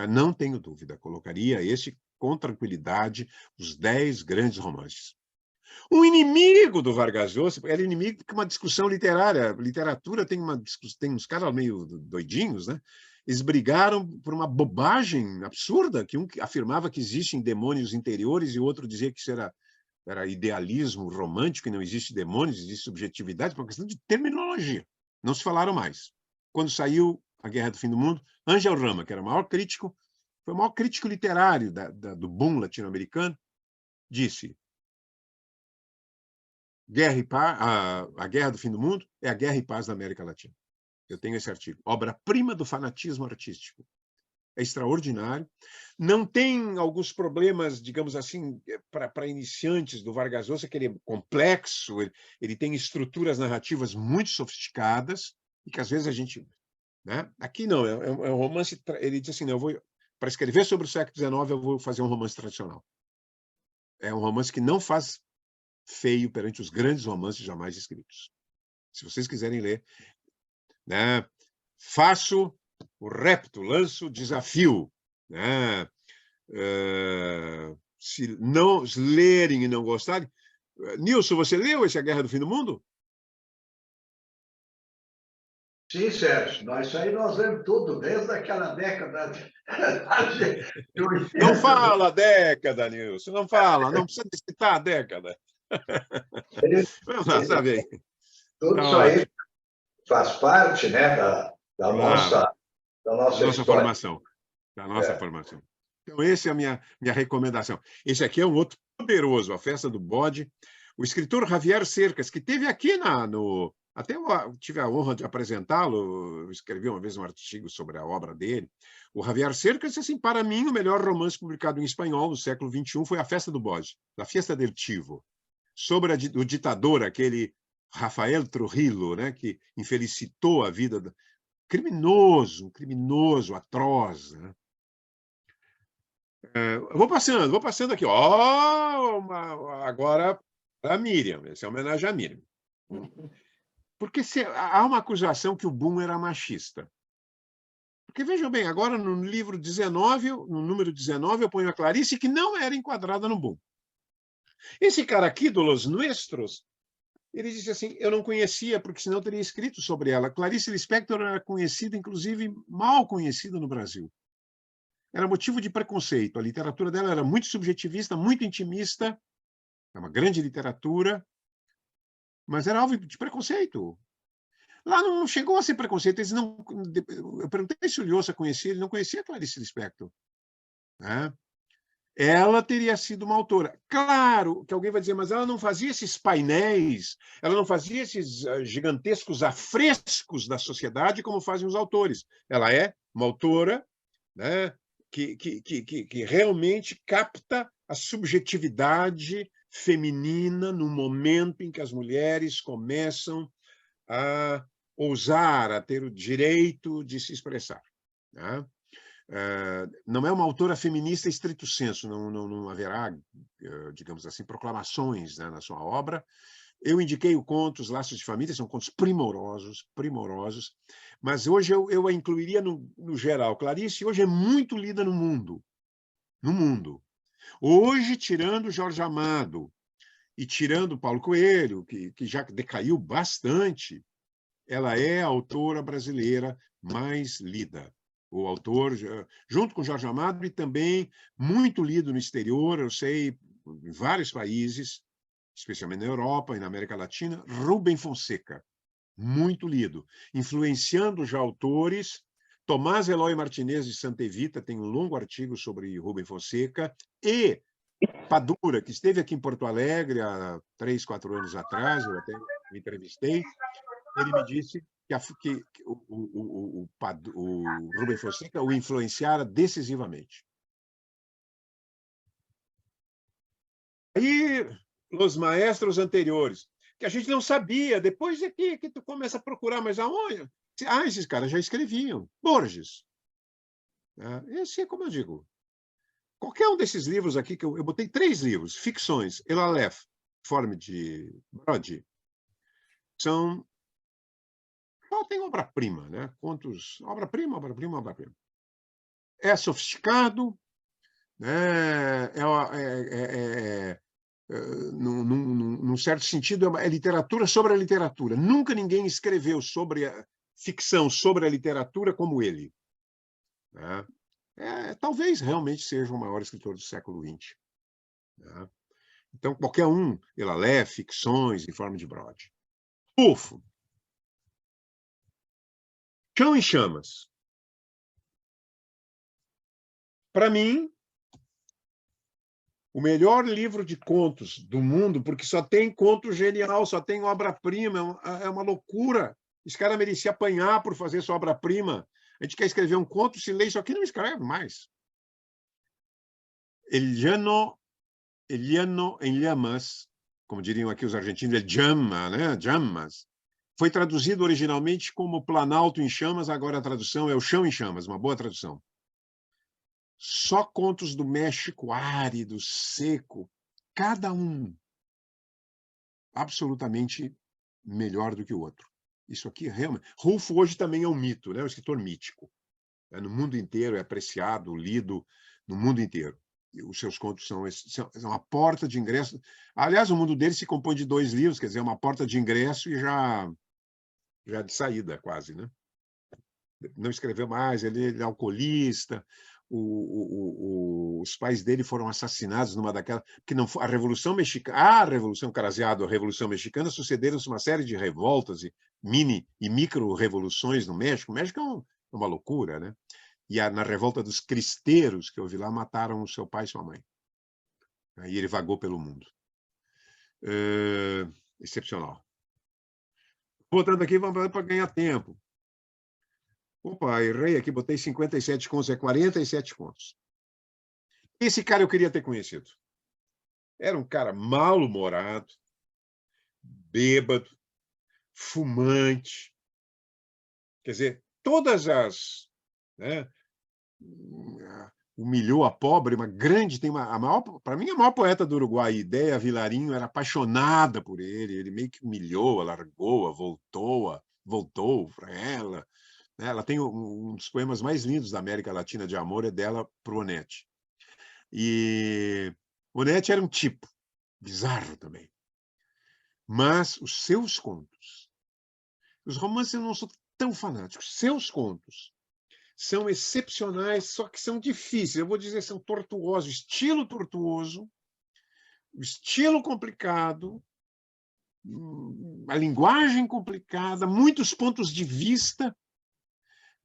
Não tenho dúvida, colocaria esse com tranquilidade os 10 grandes romances. O inimigo do Vargas Llosa era inimigo porque uma discussão literária. Literatura tem uns caras meio doidinhos, né? Eles brigaram por uma bobagem absurda, que um afirmava que existem demônios interiores e o outro dizia que isso era idealismo romântico e não existe demônios, existe subjetividade, por uma questão de terminologia. Não se falaram mais. Quando saiu A Guerra do Fim do Mundo, Ângel Rama, que era o maior crítico, foi o maior crítico literário do boom latino-americano, disse: A Guerra do Fim do Mundo é a guerra e paz da América Latina. Eu tenho esse artigo. Obra-prima do fanatismo artístico. É extraordinário. Não tem alguns problemas, digamos assim, para iniciantes do Vargas Llosa, que ele é complexo, ele tem estruturas narrativas muito sofisticadas, e que às vezes a gente... Né? Aqui não, é um romance... Ele diz assim, não, para escrever sobre o século XIX, eu vou fazer um romance tradicional. É um romance que não faz feio perante os grandes romances jamais escritos. Se vocês quiserem ler, né? Faço o repto, lanço o desafio, né? Se não lerem e não gostarem... Nilson, você leu esse A Guerra do Fim do Mundo? Sim, Sérgio. Isso aí nós lemos tudo, desde aquela década de 80. Não fala a década, Nilson, não fala, não precisa citar a década. Vamos lá, sabe aí. Tudo isso aí faz parte, né, da nossa história. Formação. Da nossa formação. Então, essa é a minha recomendação. Esse aqui é um outro poderoso, A Festa do Bode. O escritor Javier Cercas, que teve aqui até eu tive a honra de apresentá-lo, eu escrevi uma vez um artigo sobre a obra dele. O Javier Cercas, assim, para mim, o melhor romance publicado em espanhol no século XXI foi A Festa do Bode, La Fiesta del Chivo, sobre o ditador, aquele Rafael Trujillo, né, que infelicitou a vida um criminoso, atroz. Né? Eu vou passando aqui. Agora a Miriam, essa é uma homenagem à Miriam. Porque há uma acusação que o Boom era machista. Porque, vejam bem, agora no livro 19, no número 19, eu ponho a Clarice, que não era enquadrada no Boom. Esse cara aqui, do Los Nuestros, ele disse assim, eu não conhecia, porque senão eu teria escrito sobre ela. Clarice Lispector era conhecida, inclusive, mal conhecida no Brasil. Era motivo de preconceito. A literatura dela era muito subjetivista, muito intimista, é uma grande literatura, mas era alvo de preconceito. Lá não chegou a ser preconceito. Eu perguntei se o Lhosa conhecia, ele não conhecia Clarice Lispector. né? Ela teria sido uma autora. Claro que alguém vai dizer, mas ela não fazia esses painéis, ela não fazia esses gigantescos afrescos da sociedade como fazem os autores. Ela é uma autora, né, que realmente capta a subjetividade feminina no momento em que as mulheres começam a ousar, a ter o direito de se expressar, né? Não é uma autora feminista estrito sensu, não haverá, digamos assim, proclamações, né, na sua obra. Eu indiquei o conto Os Laços de Família, são contos primorosos, primorosos, mas hoje eu a incluiria no geral. Clarice hoje é muito lida no mundo. No mundo. Hoje, tirando Jorge Amado e tirando Paulo Coelho, que já decaiu bastante, ela é a autora brasileira mais lida. O autor, junto com Jorge Amado, e também muito lido no exterior, eu sei, em vários países, especialmente na Europa e na América Latina, Rubem Fonseca, muito lido, influenciando já autores. Tomás Eloy Martinez de Santa Evita tem um longo artigo sobre Rubem Fonseca, e Padura, que esteve aqui em Porto Alegre há 3, 4 anos atrás, eu até o entrevistei, ele me disse que o Rubem Fonseca o influenciara decisivamente. Aí, os maestros anteriores, que a gente não sabia, depois é que tu começa a procurar, mas aonde? Ah, esses caras já escreviam. Borges. Esse é, como eu digo, qualquer um desses livros aqui, que eu botei 3 livros, ficções, El Aleph, Forme de Brody, são... Só tem obra-prima, né? Contos, obra-prima, obra-prima, obra-prima. É sofisticado, né? Num certo sentido, é literatura sobre a literatura. Nunca ninguém escreveu sobre a ficção, sobre a literatura como ele, né? Talvez realmente seja o maior escritor do século XX, né? Então, qualquer um, El Aleph, ficções em forma de Brode. Rulfo. Chão em Chamas. Para mim, o melhor livro de contos do mundo, porque só tem conto genial, só tem obra-prima, é uma loucura. Esse cara merecia apanhar por fazer sua obra-prima. A gente quer escrever um conto, se lê isso aqui, não escreve mais. El llano en llamas, como diriam aqui os argentinos, el llama, né? Llamas. Foi traduzido originalmente como Planalto em Chamas, agora a tradução é O Chão em Chamas, uma boa tradução. Só contos do México árido, seco, cada um absolutamente melhor do que o outro. Isso aqui realmente... Rulfo hoje também é um mito, né? Um escritor mítico. No mundo inteiro é apreciado, lido no mundo inteiro. E os seus contos são uma porta de ingresso. Aliás, o mundo dele se compõe de 2 livros, quer dizer, uma porta de ingresso e já de saída, quase, né? Não escreveu mais, ele é alcoolista. Os pais dele foram assassinados numa daquelas... Porque não, a Revolução Mexicana, a Revolução Craseado, a Revolução Mexicana, sucederam-se uma série de revoltas e mini e micro-revoluções no México. O México é uma loucura, né? E na revolta dos cristeiros, que eu vi lá, mataram o seu pai e sua mãe. Aí ele vagou pelo mundo. Excepcional. Botando aqui para ganhar tempo. Opa, errei aqui, botei 57 contos, é 47 contos. Esse cara eu queria ter conhecido. Era um cara mal-humorado, bêbado, fumante. Quer dizer, todas as... né, humilhou a pobre, uma grande... para mim, a maior poeta do Uruguai, Ideia Vilarinho, era apaixonada por ele. Ele meio que humilhou, largou-a, voltou para ela. Ela tem um dos poemas mais lindos da América Latina de amor, é dela para o Onetti. E Onetti era um tipo bizarro também. Mas os seus contos, os romances eu não sou tão fanático, seus contos são excepcionais, só que são difíceis. Eu vou dizer, são tortuosos, estilo tortuoso, estilo complicado, a linguagem complicada, muitos pontos de vista.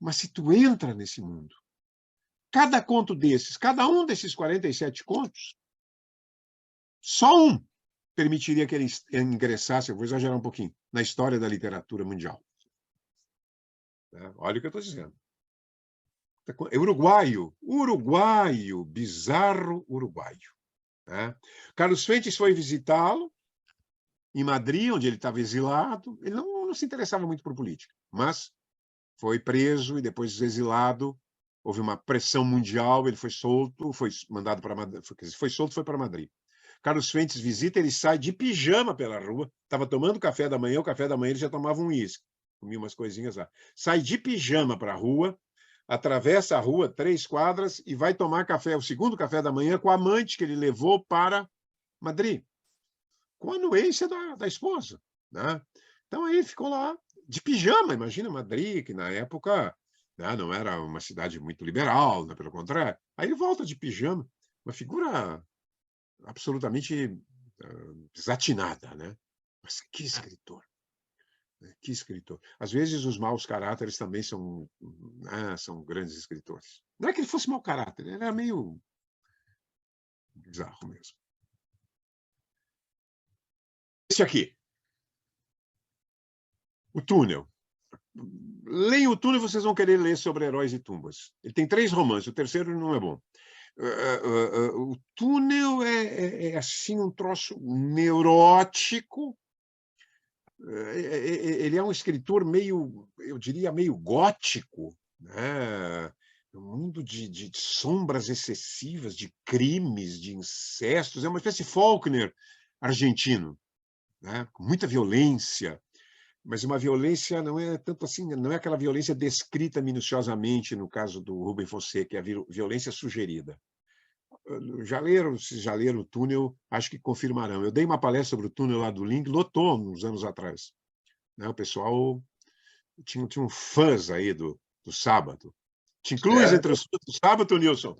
Mas se tu entra nesse mundo, cada conto desses, cada um desses 47 contos, só um permitiria que ele ingressasse, eu vou exagerar um pouquinho, na história da literatura mundial. Olha o que eu estou dizendo. É uruguaio, bizarro uruguaio. Carlos Fuentes foi visitá-lo em Madrid, onde ele estava exilado. Ele não se interessava muito por política, mas foi preso e depois exilado. Houve uma pressão mundial, ele foi solto, foi mandado para Madrid, foi solto, foi para Madrid. Carlos Fuentes visita, ele sai de pijama pela rua, estava tomando café da manhã, o café da manhã ele já tomava um uísque, comia umas coisinhas lá. Sai de pijama para a rua, atravessa a rua 3 quadras e vai tomar café, o segundo café da manhã, com a amante que ele levou para Madrid, com a anuência da esposa. Né? Então, aí ficou lá de pijama. Imagina Madrid, que na época não era uma cidade muito liberal, né? Pelo contrário. Aí ele volta de pijama, uma figura absolutamente desatinada. Né? Mas que escritor! Que escritor. Às vezes os maus caráteres também são grandes escritores. Não é que ele fosse mau caráter, ele era meio bizarro mesmo. Esse aqui. O Túnel. Leiam o Túnel, vocês vão querer ler sobre Heróis e Tumbas. Ele tem 3 romances, o terceiro não é bom. O Túnel é assim um troço neurótico. Ele é um escritor meio, eu diria, meio gótico, né? Um mundo de sombras excessivas, de crimes, de incestos. É uma espécie de Faulkner argentino, né? Com muita violência, mas uma violência não é tanto assim, não é aquela violência descrita minuciosamente no caso do Rubem Fonseca, é a violência sugerida. Se já leram o Túnel, acho que confirmarão. Eu dei uma palestra sobre o Túnel lá do Ling, lotou uns anos atrás. Né? O pessoal tinha um fãs aí do Sábato. Te incluis entre os fãs do Sábato, Nilson?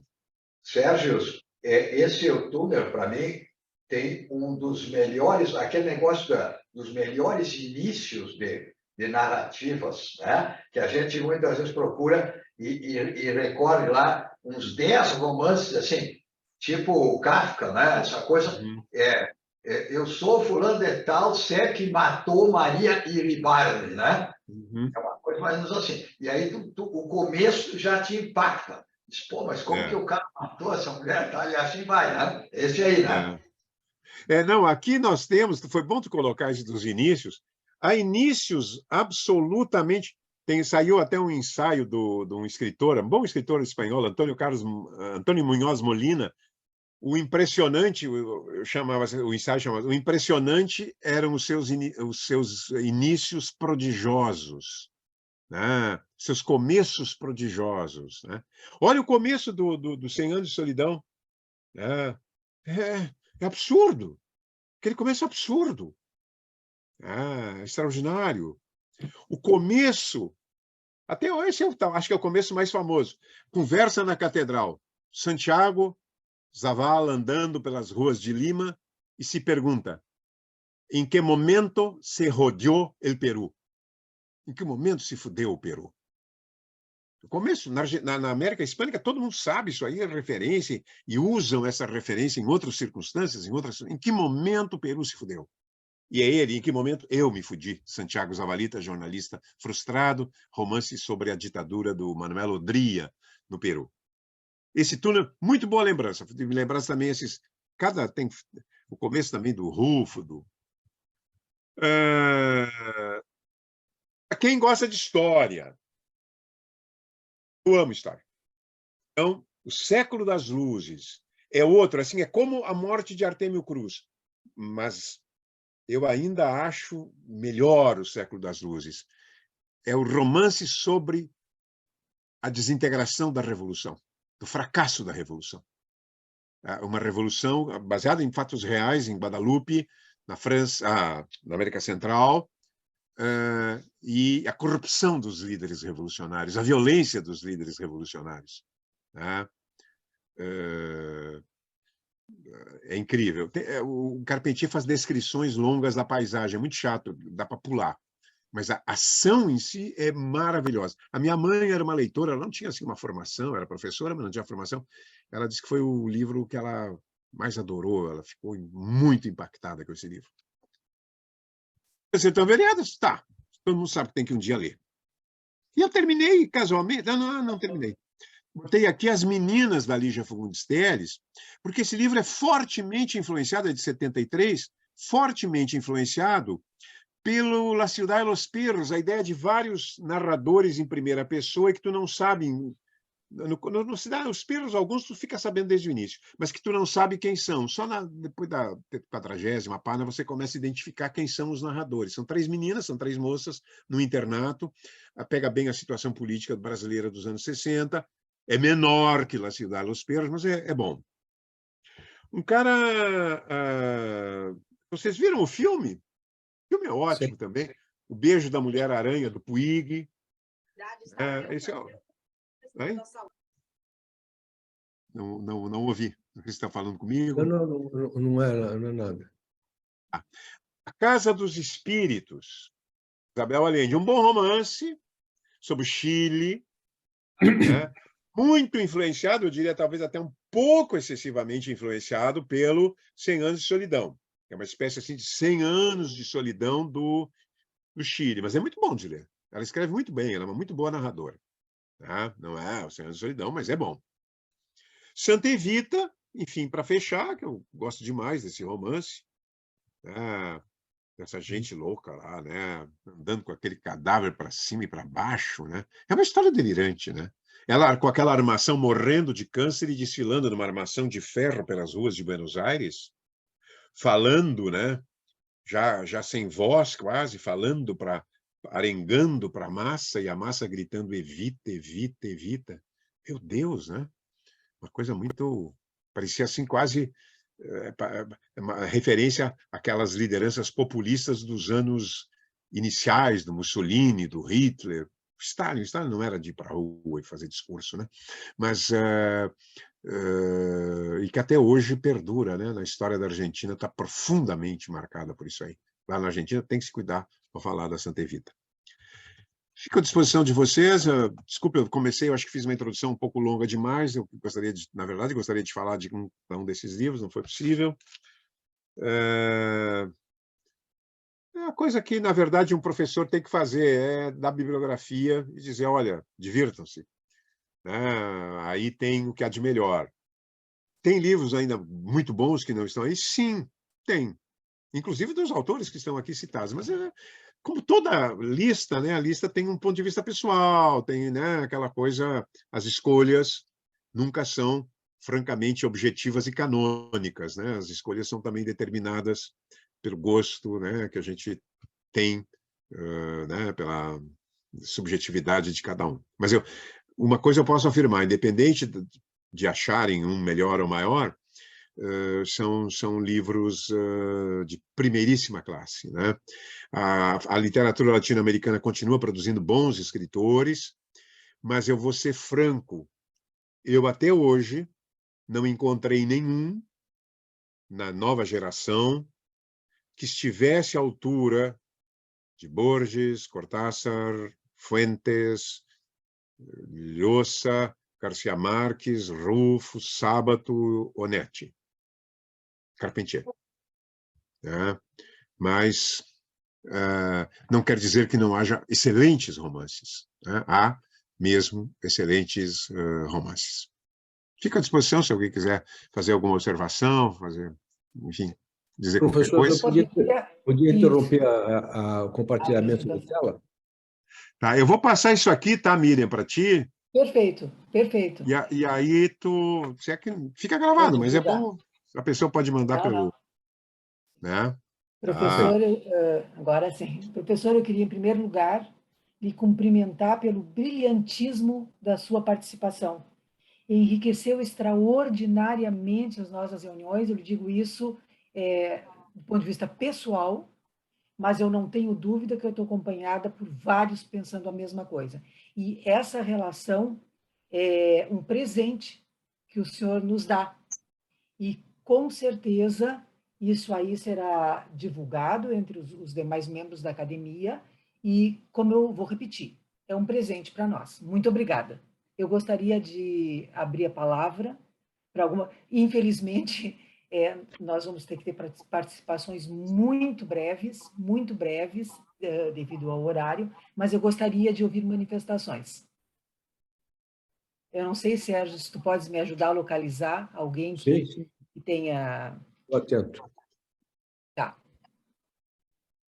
Sérgio, esse o Túnel, para mim, tem um dos melhores, aquele negócio dos melhores inícios de narrativas, né? Que a gente muitas vezes procura e recorre lá uns 10 romances, assim, tipo o Kafka, né? Essa coisa, eu sou fulano de tal, sé que matou Maria Iribarne, né? É uma coisa mais ou menos assim. E aí o começo já te impacta. Diz, pô, mas como que o cara matou essa mulher? Tá? E assim vai, né? Esse aí, né? Não, aqui nós temos, foi bom tu colocar isso dos inícios, há inícios absolutamente... Saiu até um ensaio de um escritor, um bom escritor espanhol, Antônio Munhoz Molina. O impressionante, o ensaio chamava, o impressionante eram os seus inícios prodigiosos, né? Seus começos prodigiosos. Né? Olha o começo do 100 Anos de Solidão. Né? É absurdo. Aquele começo é absurdo. É extraordinário. O começo, até hoje, acho que é o começo mais famoso. Conversa na Catedral. Santiago Zavala andando pelas ruas de Lima e se pergunta: em que momento se rodeou o Peru? Em que momento se fudeu o Peru? No começo, na América Hispânica, todo mundo sabe isso aí, é referência, e usam essa referência em outras circunstâncias, em que momento o Peru se fudeu? E é ele, em que momento eu me fudi. Santiago Zavalita, jornalista frustrado, romance sobre a ditadura do Manuel Odría no Peru. Esse Túnel, muito boa lembrança. Me lembrança também esses... tem o começo também do Rufo. Quem gosta de história? Eu amo história. Então, o Século das Luzes é outro, assim, é como a morte de Artêmio Cruz. Mas eu ainda acho melhor o Século das Luzes. É o romance sobre a desintegração da Revolução, do fracasso da Revolução. Uma revolução baseada em fatos reais, em Guadalupe, na França, na América Central, e a corrupção dos líderes revolucionários, a violência dos líderes revolucionários. É incrível. O Carpentier faz descrições longas da paisagem, é muito chato, dá para pular. mas a ação em si é maravilhosa. A minha mãe era uma leitora, ela não tinha assim, uma formação, era professora, mas não tinha formação. Ela disse que foi o livro que ela mais adorou, ela ficou muito impactada com esse livro. Sertão Veredas? Tá. Todo mundo sabe que tem que um dia ler. E eu terminei casualmente. Não terminei. Botei aqui As Meninas, da Lígia Fagundes Telles, porque esse livro é fortemente influenciado, é de 73, fortemente influenciado pelo La Ciudad de los Perros, a ideia de vários narradores em primeira pessoa e que tu não sabe. No Cidade dos Perros, alguns tu fica sabendo desde o início, mas que tu não sabe quem são. Só depois da 40ª página você começa a identificar quem são os narradores. São 3 meninas, são 3 moças no internato, pega bem a situação política brasileira dos anos 60, é menor que La Ciudad dos Perros, mas é bom. Um cara... vocês viram o filme? O filme é ótimo. Sim. Também. O Beijo da Mulher-Aranha, do Puig. Esse é... Não ouvi. Você está falando comigo? Não é nada. A Casa dos Espíritos, Isabel Allende. Um bom romance sobre o Chile, né? Muito influenciado, eu diria talvez até um pouco excessivamente influenciado pelo 100 Anos de Solidão. É uma espécie assim, de 100 anos de solidão do Chile. Mas é muito bom de ler. Ela escreve muito bem, ela é uma muito boa narradora. Tá? Não é o 100 Anos de Solidão, mas é bom. Santa Evita, enfim, para fechar, que eu gosto demais desse romance, né? Dessa gente louca lá, né? Andando com aquele cadáver para cima e para baixo, né? É uma história delirante, né? Ela com aquela armação morrendo de câncer e desfilando numa armação de ferro pelas ruas de Buenos Aires, falando, né? Já sem voz quase, falando arengando para a massa e a massa gritando evita, evita, evita. Meu Deus, né? Uma coisa muito... Parecia assim quase uma referência àquelas lideranças populistas dos anos iniciais, do Mussolini, do Hitler. Stalin não era de ir para a rua e fazer discurso, né? Mas... e que até hoje perdura, né? Na história da Argentina está profundamente marcada por isso aí. Lá na Argentina tem que se cuidar para falar da Santa Evita. Fico à disposição de vocês. Desculpe, eu acho que fiz uma introdução um pouco longa demais. Eu na verdade, gostaria de falar de um desses livros, não foi possível. É uma coisa que, na verdade, um professor tem que fazer, é dar bibliografia e dizer, olha, divirtam-se. Aí tem o que há de melhor. Tem livros ainda muito bons que não estão aí? Sim, tem. Inclusive dos autores que estão aqui citados. Mas, como toda lista, né, a lista tem um ponto de vista pessoal, tem, né, aquela coisa, as escolhas nunca são francamente objetivas e canônicas, né? As escolhas são também determinadas pelo gosto, né, que a gente tem, né, pela subjetividade de cada um. Mas uma coisa eu posso afirmar, independente de acharem um melhor ou maior, são livros de primeiríssima classe, né? A literatura latino-americana continua produzindo bons escritores, mas eu vou ser franco, eu até hoje não encontrei nenhum na nova geração que estivesse à altura de Borges, Cortázar, Fuentes, Llosa, Garcia Marques, Rufo, Sábato, Onetti, Carpentier. Mas não quer dizer que não haja excelentes romances. Há mesmo excelentes romances. Fica à disposição se alguém quiser fazer alguma observação, enfim, dizer qualquer coisa. Podia interromper o compartilhamento da tela? Tá, eu vou passar isso aqui, tá, Miriam, para ti. Perfeito, perfeito. E aí se é que fica gravado, mas é bom, a pessoa pode mandar pelo... Né? Professor, agora sim. Professor, eu queria, em primeiro lugar, lhe cumprimentar pelo brilhantismo da sua participação. Enriqueceu extraordinariamente as nossas reuniões, eu lhe digo isso do ponto de vista pessoal, mas eu não tenho dúvida que eu estou acompanhada por vários pensando a mesma coisa. E essa relação é um presente que o senhor nos dá. E, com certeza, isso aí será divulgado entre os demais membros da academia E, como eu vou repetir, é um presente para nós. Muito obrigada. Eu gostaria de abrir a palavra para alguma... Infelizmente, nós vamos ter que ter participações muito breves, devido ao horário, mas eu gostaria de ouvir manifestações. Eu não sei, Sérgio, se tu podes me ajudar a localizar alguém que tenha... Estou atento. Tá.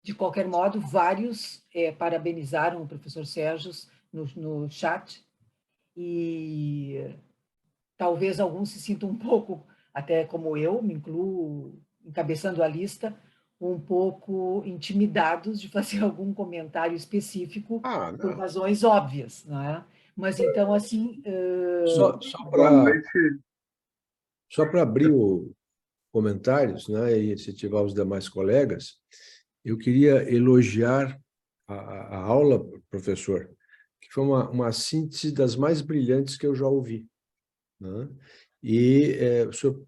De qualquer modo, vários parabenizaram o professor Sérgio no chat, e talvez alguns se sintam um pouco, até como eu, me incluo encabeçando a lista, um pouco intimidados de fazer algum comentário específico por razões óbvias, não é? Mas então, assim... Só para abrir os comentários, né, e incentivar os demais colegas, eu queria elogiar a aula, professor, que foi uma síntese das mais brilhantes que eu já ouvi, né? E o senhor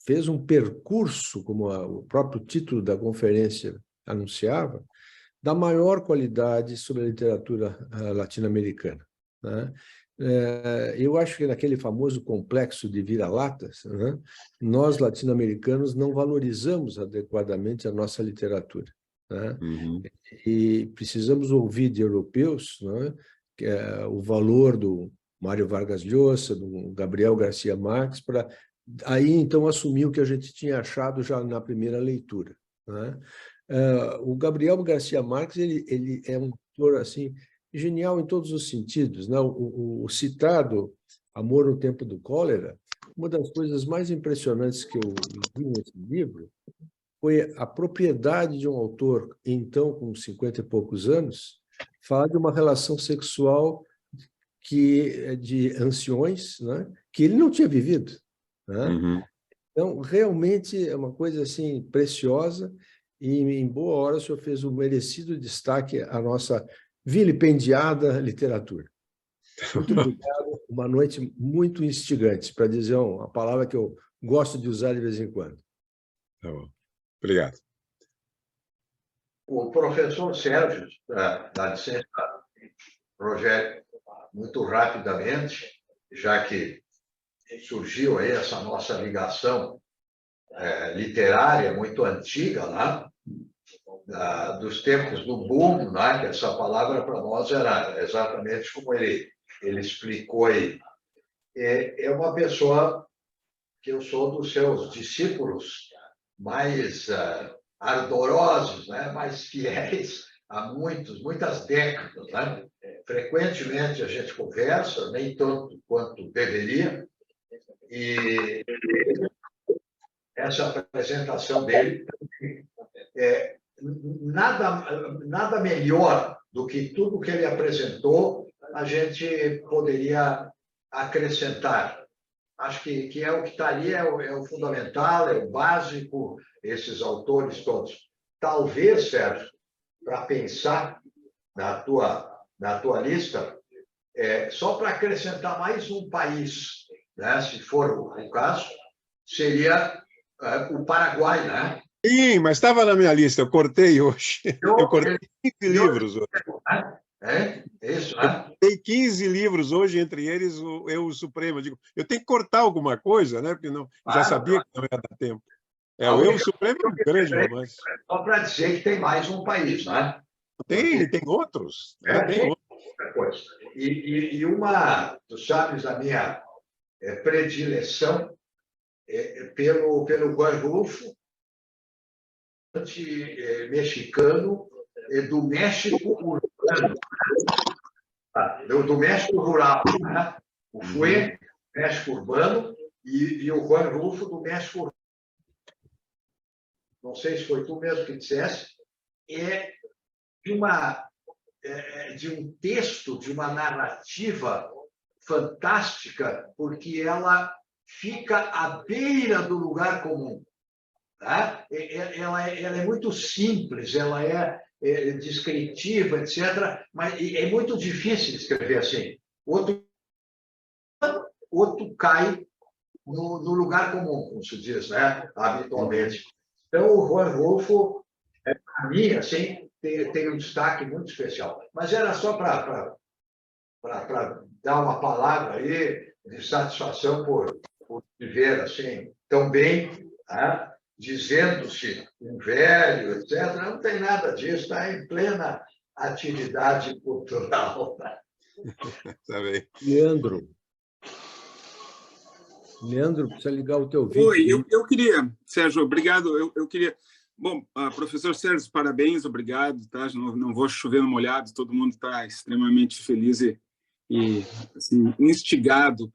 fez um percurso, como o próprio título da conferência anunciava, da maior qualidade sobre a literatura latino-americana, né? Eu acho que naquele famoso complexo de vira-latas, né, nós, latino-americanos, não valorizamos adequadamente a nossa literatura, né? E precisamos ouvir de europeus, né, o valor do Mário Vargas Llosa, do Gabriel Garcia Marques, para aí, então, assumir o que a gente tinha achado já na primeira leitura, né? O Gabriel Garcia Marques ele é um autor assim, genial em todos os sentidos, né? O citado Amor no Tempo do Cólera, uma das coisas mais impressionantes que eu vi nesse livro foi a propriedade de um autor, então com 50 e poucos anos, falar de uma relação sexual de anciões, né? Que ele não tinha vivido, né? Então, realmente é uma coisa assim preciosa, e em boa hora o senhor fez um merecido destaque à nossa vilipendiada literatura. Muito obrigado, uma noite muito instigante, para dizer uma palavra que eu gosto de usar de vez em quando. Tá bom. Obrigado. O professor Sérgio, da licença, Rogério, muito rapidamente, já que surgiu aí essa nossa ligação literária muito antiga, né? Dos tempos do boom, né? Que essa palavra para nós era exatamente como ele explicou aí. É uma pessoa que eu sou dos seus discípulos mais ardorosos, né? Mais fiéis há muitas décadas, né? Frequentemente a gente conversa, nem tanto quanto deveria, e essa apresentação dele nada melhor do que tudo que ele apresentou a gente poderia acrescentar. Acho que é o que está ali, é o fundamental, é o básico, esses autores todos. Talvez, Sérgio, para pensar na tua lista, só para acrescentar mais um país, né, se for o caso, seria o Paraguai, né? Sim, mas estava na minha lista, eu cortei hoje. Eu cortei 15 livros hoje. Isso, né? Eu cortei 15 livros hoje, entre eles o Supremo. Eu digo, eu tenho que cortar alguma coisa, né? Porque não, já sabia que não ia dar tempo. O Eu Supremo é um grande romance. Só para dizer que tem mais um país, né? Tem outros. Tem outros. E tu sabes, a minha predileção pelo Juan Rulfo, mexicano, do México urbano, do México rural, né? O Fue, México urbano, e o Juan Rulfo, do México urbano. Não sei se foi tu mesmo que disseste, de um texto, de uma narrativa fantástica, porque ela fica à beira do lugar comum. Tá? Ela é muito simples, ela é descritiva, etc., mas é muito difícil escrever assim. Outro cai no lugar comum, como se diz, né? Habitualmente. Então, o Juan Rulfo, para mim, assim, tem um destaque muito especial. Mas era só para dar uma palavra aí de satisfação por viver assim tão bem, né? Dizendo-se um velho, etc. Não tem nada disso, está em plena atividade cultural. Tá bem. Leandro, precisa ligar o teu vídeo. Oi, eu queria, Sérgio, obrigado. Eu queria... Bom, professor Sérgio, parabéns, obrigado. Tá? Não vou chover no molhado, todo mundo está extremamente feliz e assim, instigado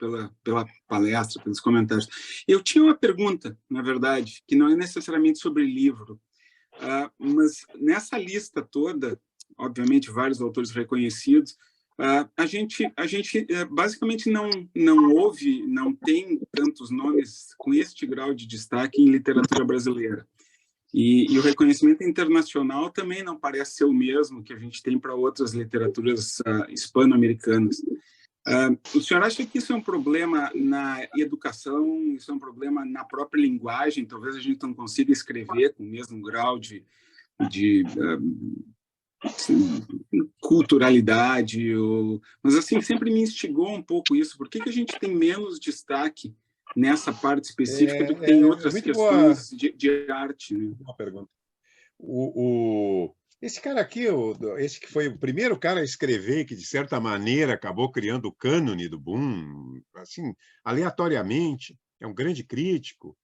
pela palestra, pelos comentários. Eu tinha uma pergunta, na verdade, que não é necessariamente sobre livro, mas nessa lista toda, obviamente vários autores reconhecidos, a gente basicamente não ouve, não tem tantos nomes com este grau de destaque em literatura brasileira. E o reconhecimento internacional também não parece ser o mesmo que a gente tem para outras literaturas hispano-americanas. O senhor acha que isso é um problema na educação, isso é um problema na própria linguagem? Talvez a gente não consiga escrever com o mesmo grau de culturalidade, mas assim, sempre me instigou um pouco isso. Por que a gente tem menos destaque nessa parte específica do que tem outras questões de arte? Né? Uma pergunta. Esse cara aqui, esse que foi o primeiro cara a escrever, que de certa maneira acabou criando o cânone do boom, assim, aleatoriamente, é um grande crítico,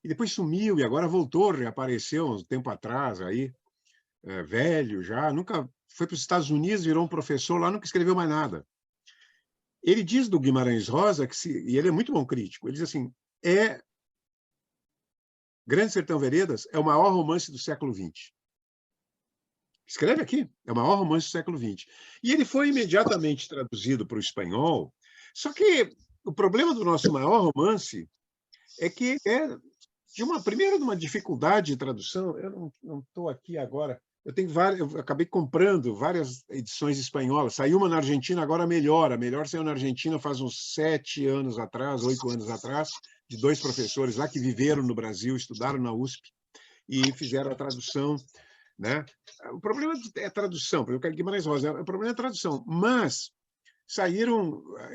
e depois sumiu, e agora voltou, reapareceu um tempo atrás, aí, velho já, nunca foi para os Estados Unidos, virou um professor lá, nunca escreveu mais nada. Ele diz do Guimarães Rosa, e ele é muito bom crítico, ele diz assim, Grande Sertão Veredas é o maior romance do século XX. Escreve aqui, é o maior romance do século XX. E ele foi imediatamente traduzido para o espanhol, só que o problema do nosso maior romance é que primeiro, de uma dificuldade de tradução. Eu não estou aqui agora. Eu acabei comprando várias edições espanholas. Saiu uma na Argentina, agora a melhor saiu na Argentina faz uns 7 anos atrás, 8 anos atrás, de 2 professores lá que viveram no Brasil, estudaram na USP e fizeram a tradução. Né? O problema é a tradução, porque o Guimarães Rosa, o problema é a tradução, mas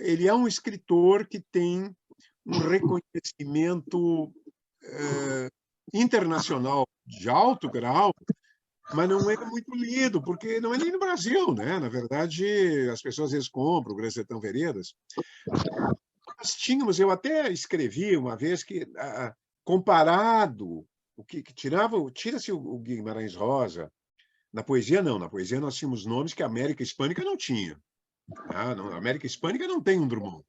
ele é um escritor que tem um reconhecimento internacional de alto grau, mas não é muito lido, porque não é nem no Brasil, né? Na verdade, as pessoas às vezes compram o Grande Sertão Veredas. Nós tínhamos, eu até escrevi uma vez que, comparado, tira-se o Guimarães Rosa, na poesia não, na poesia nós tínhamos nomes que a América Hispânica não tinha. A América Hispânica não tem um Drummond.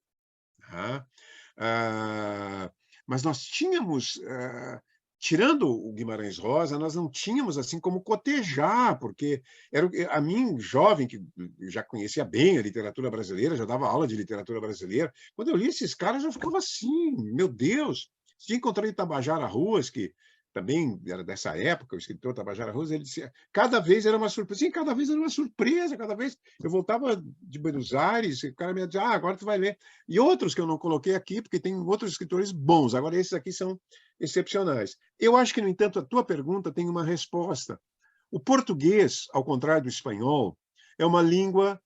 Mas nós tínhamos... Tirando o Guimarães Rosa, nós não tínhamos assim como cotejar, porque a mim, jovem, que já conhecia bem a literatura brasileira, já dava aula de literatura brasileira, quando eu li esses caras, eu ficava assim, meu Deus! Tinha encontrado Tabajara Ruas, que também era dessa época, o escritor Tabajara Ruas, ele dizia, cada vez era uma surpresa. Sim, cada vez era uma surpresa, cada vez eu voltava de Buenos Aires, e o cara me dizia, agora tu vai ler. E outros que eu não coloquei aqui, porque tem outros escritores bons, agora esses aqui são excepcionais. Eu acho que, no entanto, a tua pergunta tem uma resposta. O português, ao contrário do espanhol, é uma língua,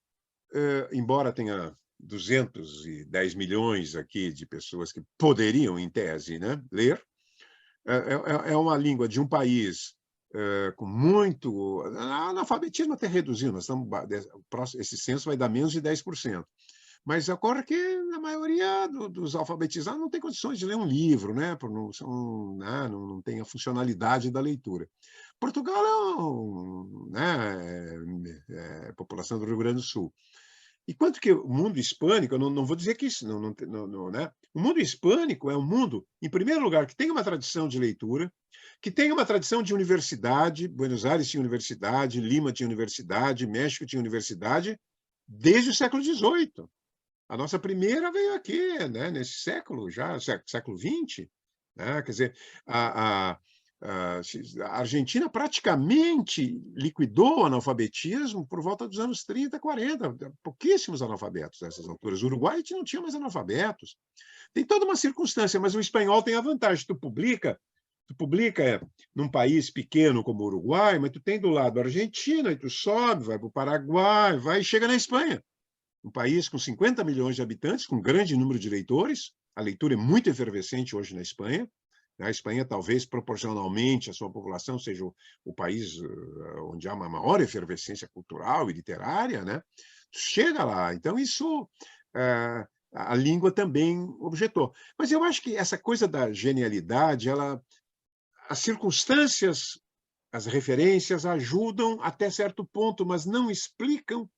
embora tenha 210 milhões aqui de pessoas que poderiam, em tese, né, ler, é uma língua de um país com muito... Analfabetismo até reduziu, esse censo vai dar menos de 10%. Mas ocorre que a maioria dos alfabetizados não tem condições de ler um livro, né? Não tem a funcionalidade da leitura. Portugal é população do Rio Grande do Sul. Enquanto que o mundo hispânico, eu não vou dizer que isso, né? O mundo hispânico é um mundo, em primeiro lugar, que tem uma tradição de leitura, que tem uma tradição de universidade. Buenos Aires tinha universidade, Lima tinha universidade, México tinha universidade, desde o século XVIII. A nossa primeira veio aqui, né, nesse século, já século XX. Né? Quer dizer, a Argentina praticamente liquidou o analfabetismo por volta dos anos 30, 40. Pouquíssimos analfabetos nessas alturas. O Uruguai não tinha mais analfabetos. Tem toda uma circunstância, mas o espanhol tem a vantagem. Tu publica, Tu publica num país pequeno como o Uruguai, mas tu tem do lado a Argentina, e tu sobe, vai para o Paraguai, vai e chega na Espanha. Um país com 50 milhões de habitantes, com grande número de leitores. A leitura é muito efervescente hoje na Espanha. A Espanha, talvez, proporcionalmente à sua população, seja o país onde há uma maior efervescência cultural e literária, né? Chega lá. Então, isso a língua também objetou. Mas eu acho que essa coisa da genialidade, as circunstâncias, as referências ajudam até certo ponto, mas não explicam.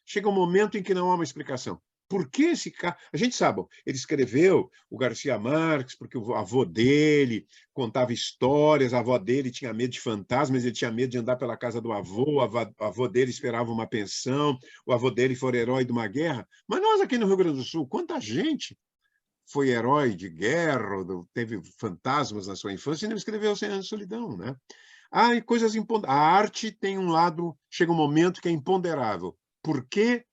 Chega um momento em que não há uma explicação. Por que esse cara... A gente sabe, ele escreveu o Garcia Marques porque o avô dele contava histórias, a avó dele tinha medo de fantasmas, ele tinha medo de andar pela casa do avô, o avô dele esperava uma pensão, o avô dele foi herói de uma guerra. Mas nós aqui no Rio Grande do Sul, quanta gente foi herói de guerra, teve fantasmas na sua infância e não escreveu 100 Anos de Solidão, né? E coisas a arte tem um lado, chega um momento que é imponderável. Por que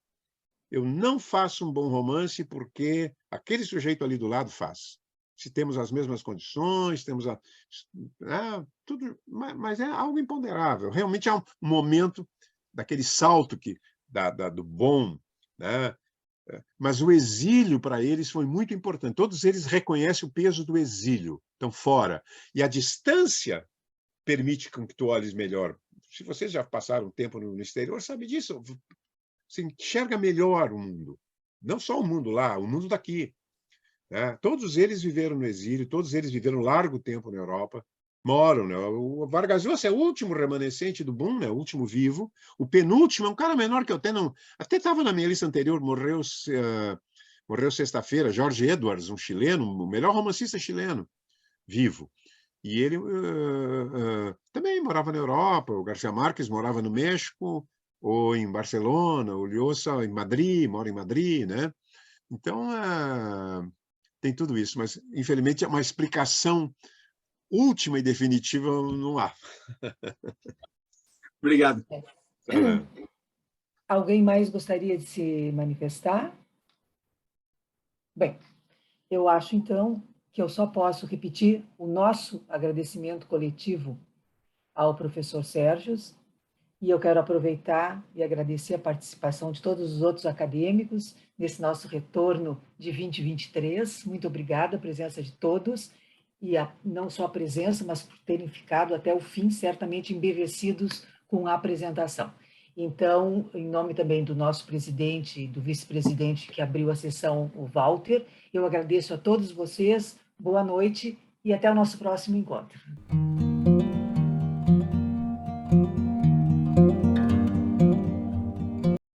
eu não faço um bom romance? Porque aquele sujeito ali do lado faz. Se temos as mesmas condições, temos tudo, mas é algo imponderável. Realmente há um momento daquele salto do bom, né? Mas o exílio para eles foi muito importante. Todos eles reconhecem o peso do exílio, estão fora. E a distância permite que tu olhes melhor. Se vocês já passaram um tempo no exterior, sabe disso. Você enxerga melhor o mundo. Não só o mundo lá, o mundo daqui. Né? Todos eles viveram no exílio, todos eles viveram largo tempo na Europa, moram. Né? O Vargas Llosa é o último remanescente do boom, né? O último vivo. O penúltimo é um cara menor que eu até estava na minha lista anterior, morreu sexta-feira, Jorge Edwards, um chileno, o melhor romancista chileno, vivo. E ele também morava na Europa, o Garcia Marques morava no México, ou em Barcelona, o Llosa em Madrid, mora em Madrid, né? Então, tem tudo isso, mas, infelizmente, uma explicação última e definitiva não há. Obrigado. Alguém mais gostaria de se manifestar? Bem, eu acho, então, que eu só posso repetir o nosso agradecimento coletivo ao professor Sérgio, e eu quero aproveitar e agradecer a participação de todos os outros acadêmicos nesse nosso retorno de 2023. Muito obrigada a presença de todos, e não só a presença, mas por terem ficado até o fim, certamente embevecidos com a apresentação. Então, em nome também do nosso presidente e do vice-presidente que abriu a sessão, o Walter, eu agradeço a todos vocês, boa noite e até o nosso próximo encontro.